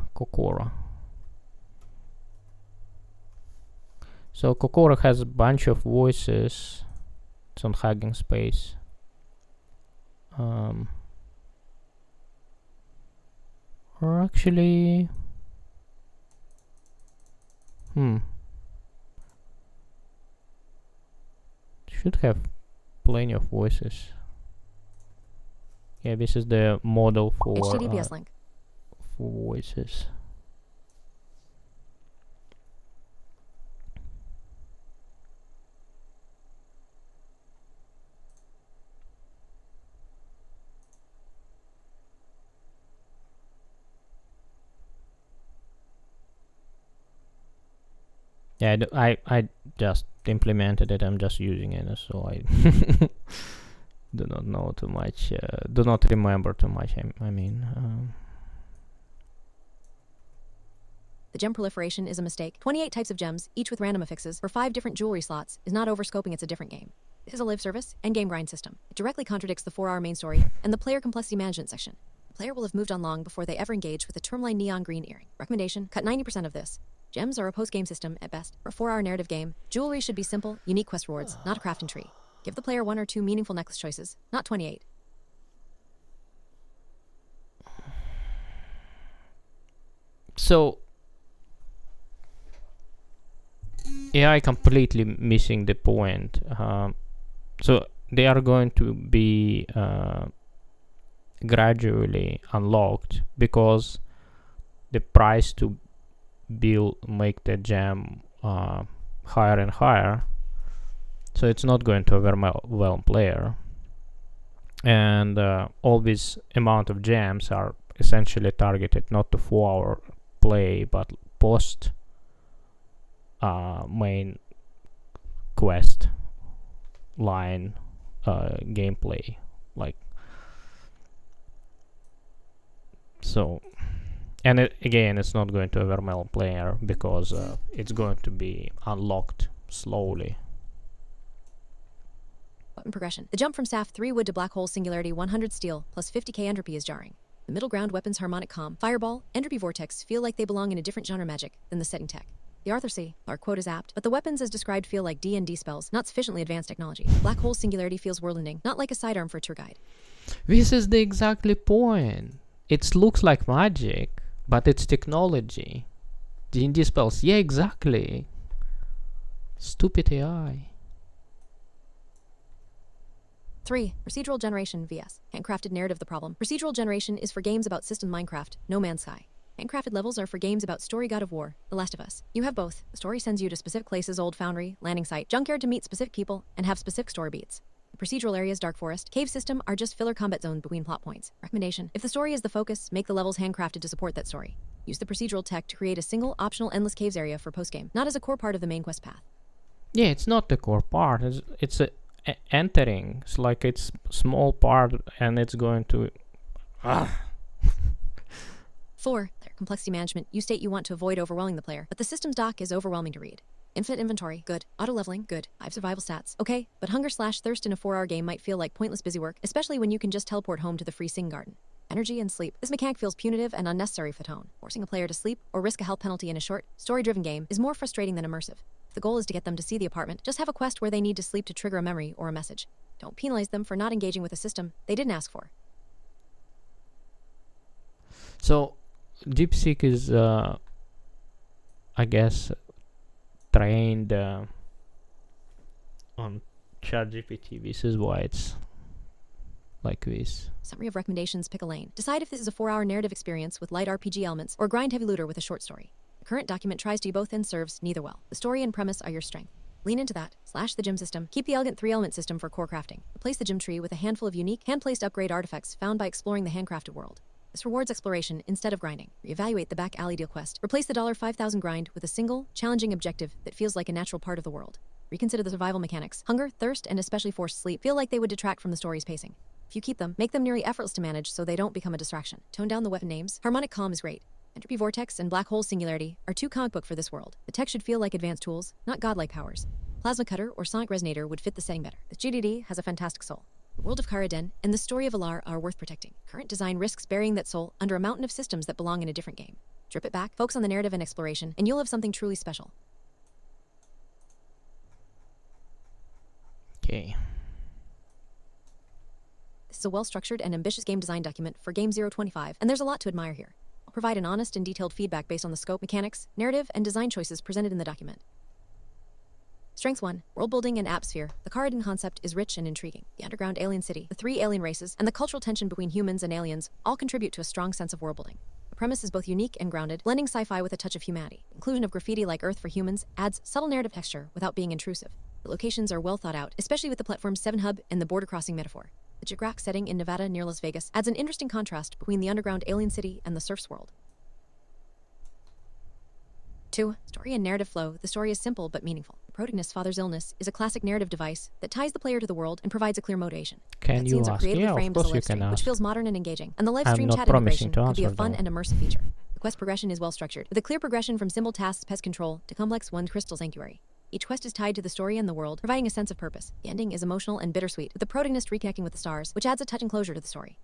So Kokora has a bunch of voices. It's on Hugging Space. Or actually, should have plenty of voices. Yeah, this is the model for HTTPS link. for voices. Yeah, I just implemented it. I'm just using it, so I do not know too much. Do not remember too much. I mean. The gem proliferation is a mistake. 28 types of gems, each with random affixes, for 5 different jewelry slots, is not overscoping, it's a different game. This is a live service and game grind system. It directly contradicts the 4-hour main story and the player complexity management section. The player will have moved on long before they ever engage with a Tourmaline neon green earring. Recommendation, cut 90% of this. Gems are a post-game system at best. For a 4-hour narrative game, jewelry should be simple, unique quest rewards, not a crafting tree. Give the player 1 or 2 meaningful necklace choices, not 28. So AI completely missing the point. So they are going to be gradually unlocked because the price to make the gem higher and higher, so it's not going to overwhelm player, and all this amount of gems are essentially targeted not to 4-hour play but post main quest line gameplay, like so. And again, it's not going to overwhelm player because it's going to be unlocked slowly. Button progression. The jump from Saf 3 wood to black hole singularity 100 steel plus 50k entropy is jarring. The middle ground weapons harmonic calm, fireball, entropy vortex feel like they belong in a different genre magic than the setting tech. The Arthur C. Our quote is apt, but the weapons as described feel like D&D spells, not sufficiently advanced technology. Black hole singularity feels world-ending, not like a sidearm for a tour guide. This is the exactly point. It looks like magic, But it's technology. D&D spells. Yeah, exactly. Stupid AI. 3. Procedural generation vs. Handcrafted narrative. The problem. Procedural generation is for games about system Minecraft, No Man's Sky. Handcrafted levels are for games about story God of War, The Last of Us. You have both. The story sends you to specific places, old foundry, landing site, junkyard to meet specific people, and have specific story beats. The procedural areas, Dark Forest, Cave System are just filler combat zones between plot points. Recommendation. If the story is the focus, make the levels handcrafted to support that story. Use the procedural tech to create a single, optional endless caves area for postgame, not as a core part of the main quest path. Yeah, it's not the core part. It's entering. It's like it's small part and it's going to... 4. Player complexity management. You state you want to avoid overwhelming the player, but the system's doc is overwhelming to read. Infinite inventory, good. Auto-leveling, good. 5 survival stats, okay. But hunger/thirst in a 4-hour game might feel like pointless busy work, especially when you can just teleport home to the free sing garden. Energy and sleep. This mechanic feels punitive and unnecessary for the tone. Forcing a player to sleep or risk a health penalty in a short, story-driven game is more frustrating than immersive. If the goal is to get them to see the apartment, just have a quest where they need to sleep to trigger a memory or a message. Don't penalize them for not engaging with a system they didn't ask for. So, DeepSeek is, I guess, trained on ChatGPT. This is why it's like this. Summary of recommendations. Pick a lane. Decide if this is a 4-hour narrative experience with light RPG elements or grind heavy looter with a short story. The current document tries to do both and serves neither well. The story and premise are your strength. Lean into that. Slash the gym system. Keep the elegant 3-element system for core crafting. Replace the gym tree with a handful of unique, hand-placed upgrade artifacts found by exploring the handcrafted world. This rewards exploration instead of grinding. Reevaluate the back alley deal quest. Replace the $5,000 grind with a single, challenging objective that feels like a natural part of the world. Reconsider the survival mechanics. Hunger, thirst, and especially forced sleep feel like they would detract from the story's pacing. If you keep them, make them nearly effortless to manage so they don't become a distraction. Tone down the weapon names. Harmonic Calm is great. Entropy Vortex and Black Hole Singularity are too comic book for this world. The tech should feel like advanced tools, not godlike powers. Plasma Cutter or Sonic Resonator would fit the setting better. The GDD has a fantastic soul. The world of Karaden and the story of Alar are worth protecting. Current design risks burying that soul under a mountain of systems that belong in a different game. Strip it back, focus on the narrative and exploration, and you'll have something truly special. Okay. This is a well-structured and ambitious game design document for Game 025, and there's a lot to admire here. I'll provide an honest and detailed feedback based on the scope, mechanics, narrative, and design choices presented in the document. Strength 1. World building and atmosphere. The Karaden concept is rich and intriguing. The underground alien city, the 3 alien races, and the cultural tension between humans and aliens all contribute to a strong sense of world building. The premise is both unique and grounded, blending sci-fi with a touch of humanity. Inclusion of graffiti like Earth for humans adds subtle narrative texture without being intrusive. The locations are well thought out, especially with the platform's 7 hub and the border crossing metaphor. The geographic setting in Nevada near Las Vegas adds an interesting contrast between the underground alien city and the surf's world. 2. Story and narrative flow. The story is simple but meaningful. The protagonist's father's illness is a classic narrative device that ties the player to the world and provides a clear motivation. Can you Scenes are ask? creatively Yeah, of framed as a course you live can stream, which ask. feels modern and engaging. And the live I'm stream not chat promising integration to could be a answer, fun though. and immersive feature. The quest progression is well structured, with a clear progression from simple tasks, pest control, to complex one crystal sanctuary. Each quest is tied to the story and the world, providing a sense of purpose. The ending is emotional and bittersweet, with the protagonist reconnecting with the stars, which adds a touching closure to the story.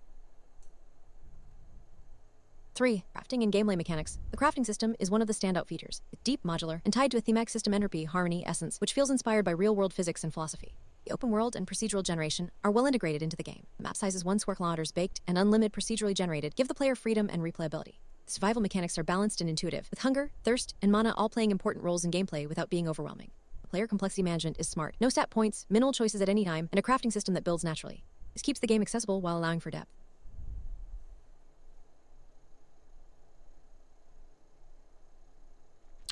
3. Crafting and gameplay mechanics. The crafting system is one of the standout features. It's deep, modular, and tied to a thematic system entropy, harmony, essence, which feels inspired by real-world physics and philosophy. The open world and procedural generation are well integrated into the game. The map sizes 1 square kilometers baked and unlimited procedurally generated give the player freedom and replayability. The survival mechanics are balanced and intuitive, with hunger, thirst, and mana all playing important roles in gameplay without being overwhelming. The player complexity management is smart. No stat points, minimal choices at any time, and a crafting system that builds naturally. This keeps the game accessible while allowing for depth.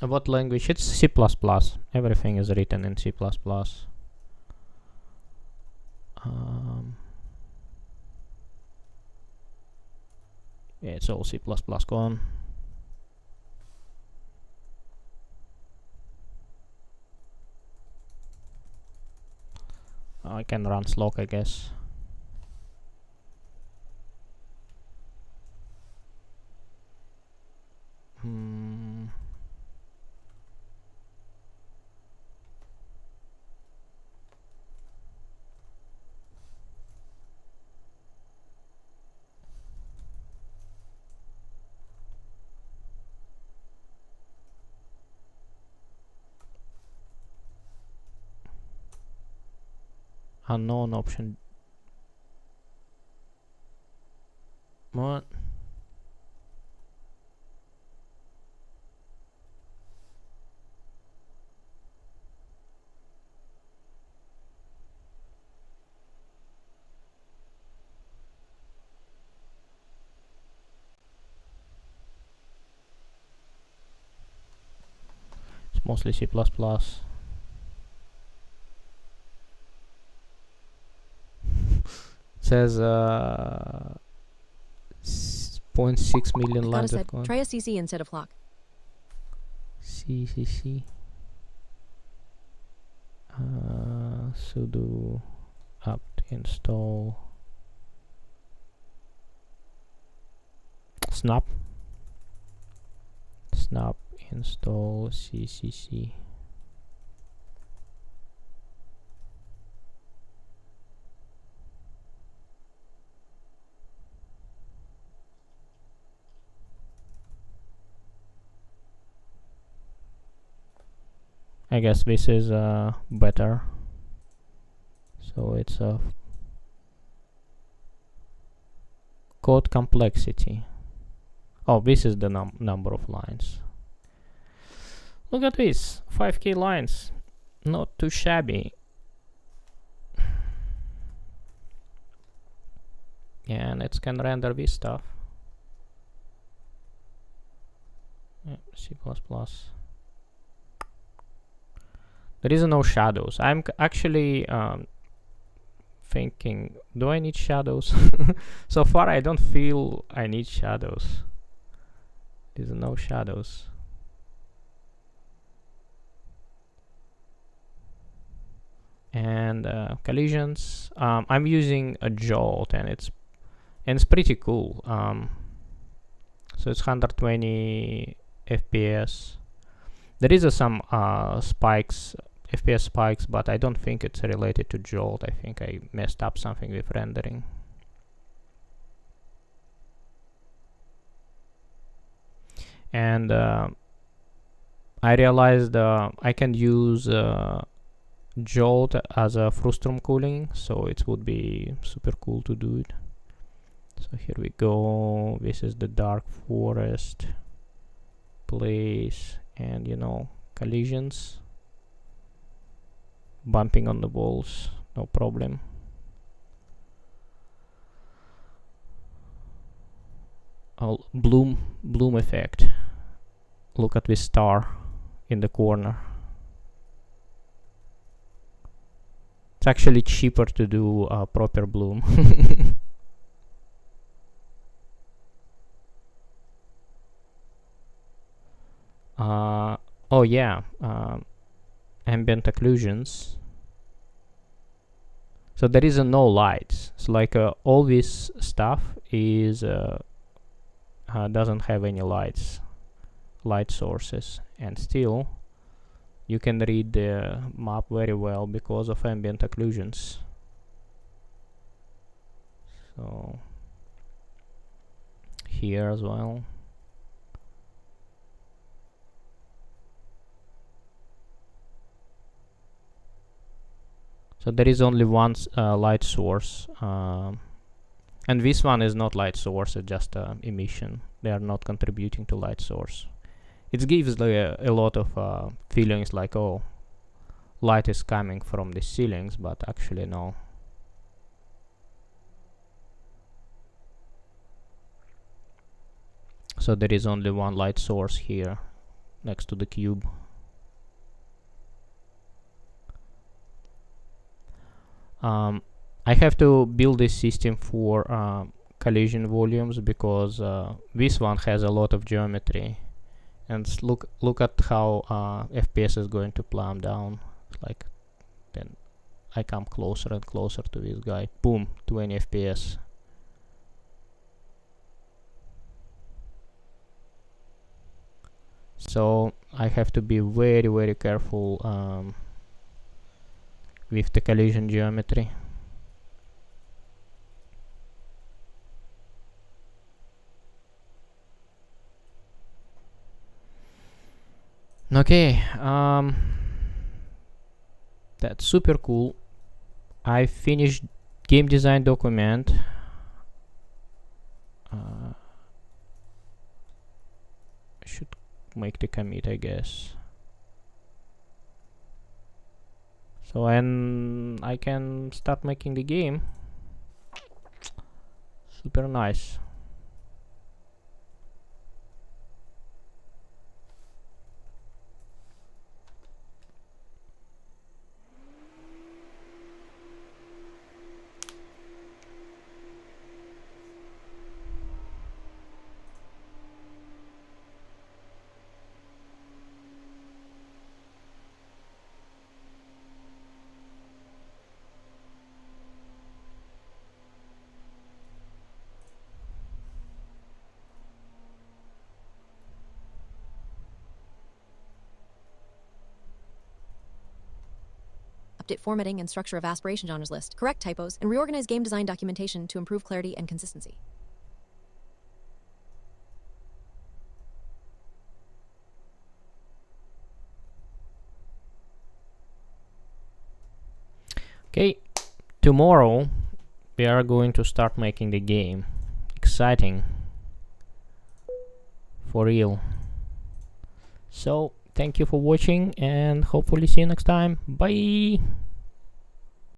What language? It's C++. Everything is written in C++. Yeah, it's all C++. Go on. I can run slog, I guess. Unknown option. What? mostly C++. Says 0.6 million Like Godot lines of said, code. try a CC instead of flock. C. Sudo apt install snap install ccc. I guess this is better. So it's a code complexity. Oh, this is the number of lines. Look at this, 5k lines, not too shabby. And it can render this stuff. Yeah, C++. There is no shadows. I'm actually thinking, do I need shadows? So far I don't feel I need shadows. There's no shadows. And collisions, I'm using a jolt, and it's pretty cool. So it's 120 FPS. There is some spikes, FPS spikes, but I don't think it's related to jolt. I think I messed up something with rendering. And I realized I can use jolt as a frustum cooling, so it would be super cool to do it. So here we go. This is the dark forest place, and collisions, bumping on the walls, no problem. Oh, bloom effect. Look at this star in the corner. It's actually cheaper to do proper bloom. Oh yeah, ambient occlusions. So there is no lights. It's like all this stuff is doesn't have any light sources, and still you can read the map very well because of ambient occlusions. So here as well. So there is only one light source, and this one is not light source, it's just emission. They are not contributing to light source. It gives a lot of feelings like, oh, light is coming from the ceilings, but actually no. So there is only one light source here next to the cube. I have to build this system for collision volumes because this one has a lot of geometry, and look at how FPS is going to plumb down. Like, then I come closer and closer to this guy. Boom, 20 FPS. So I have to be very, very careful with the collision geometry. Okay, that's super cool. I finished game design document. I should make the commit, I guess. So, and I can start making the game. Super nice. Update formatting and structure of aspiration genres list. Correct typos and reorganize game design documentation to improve clarity and consistency. Okay, tomorrow we are going to start making the game. Exciting. For real. So, thank you for watching and hopefully see you next time. Bye!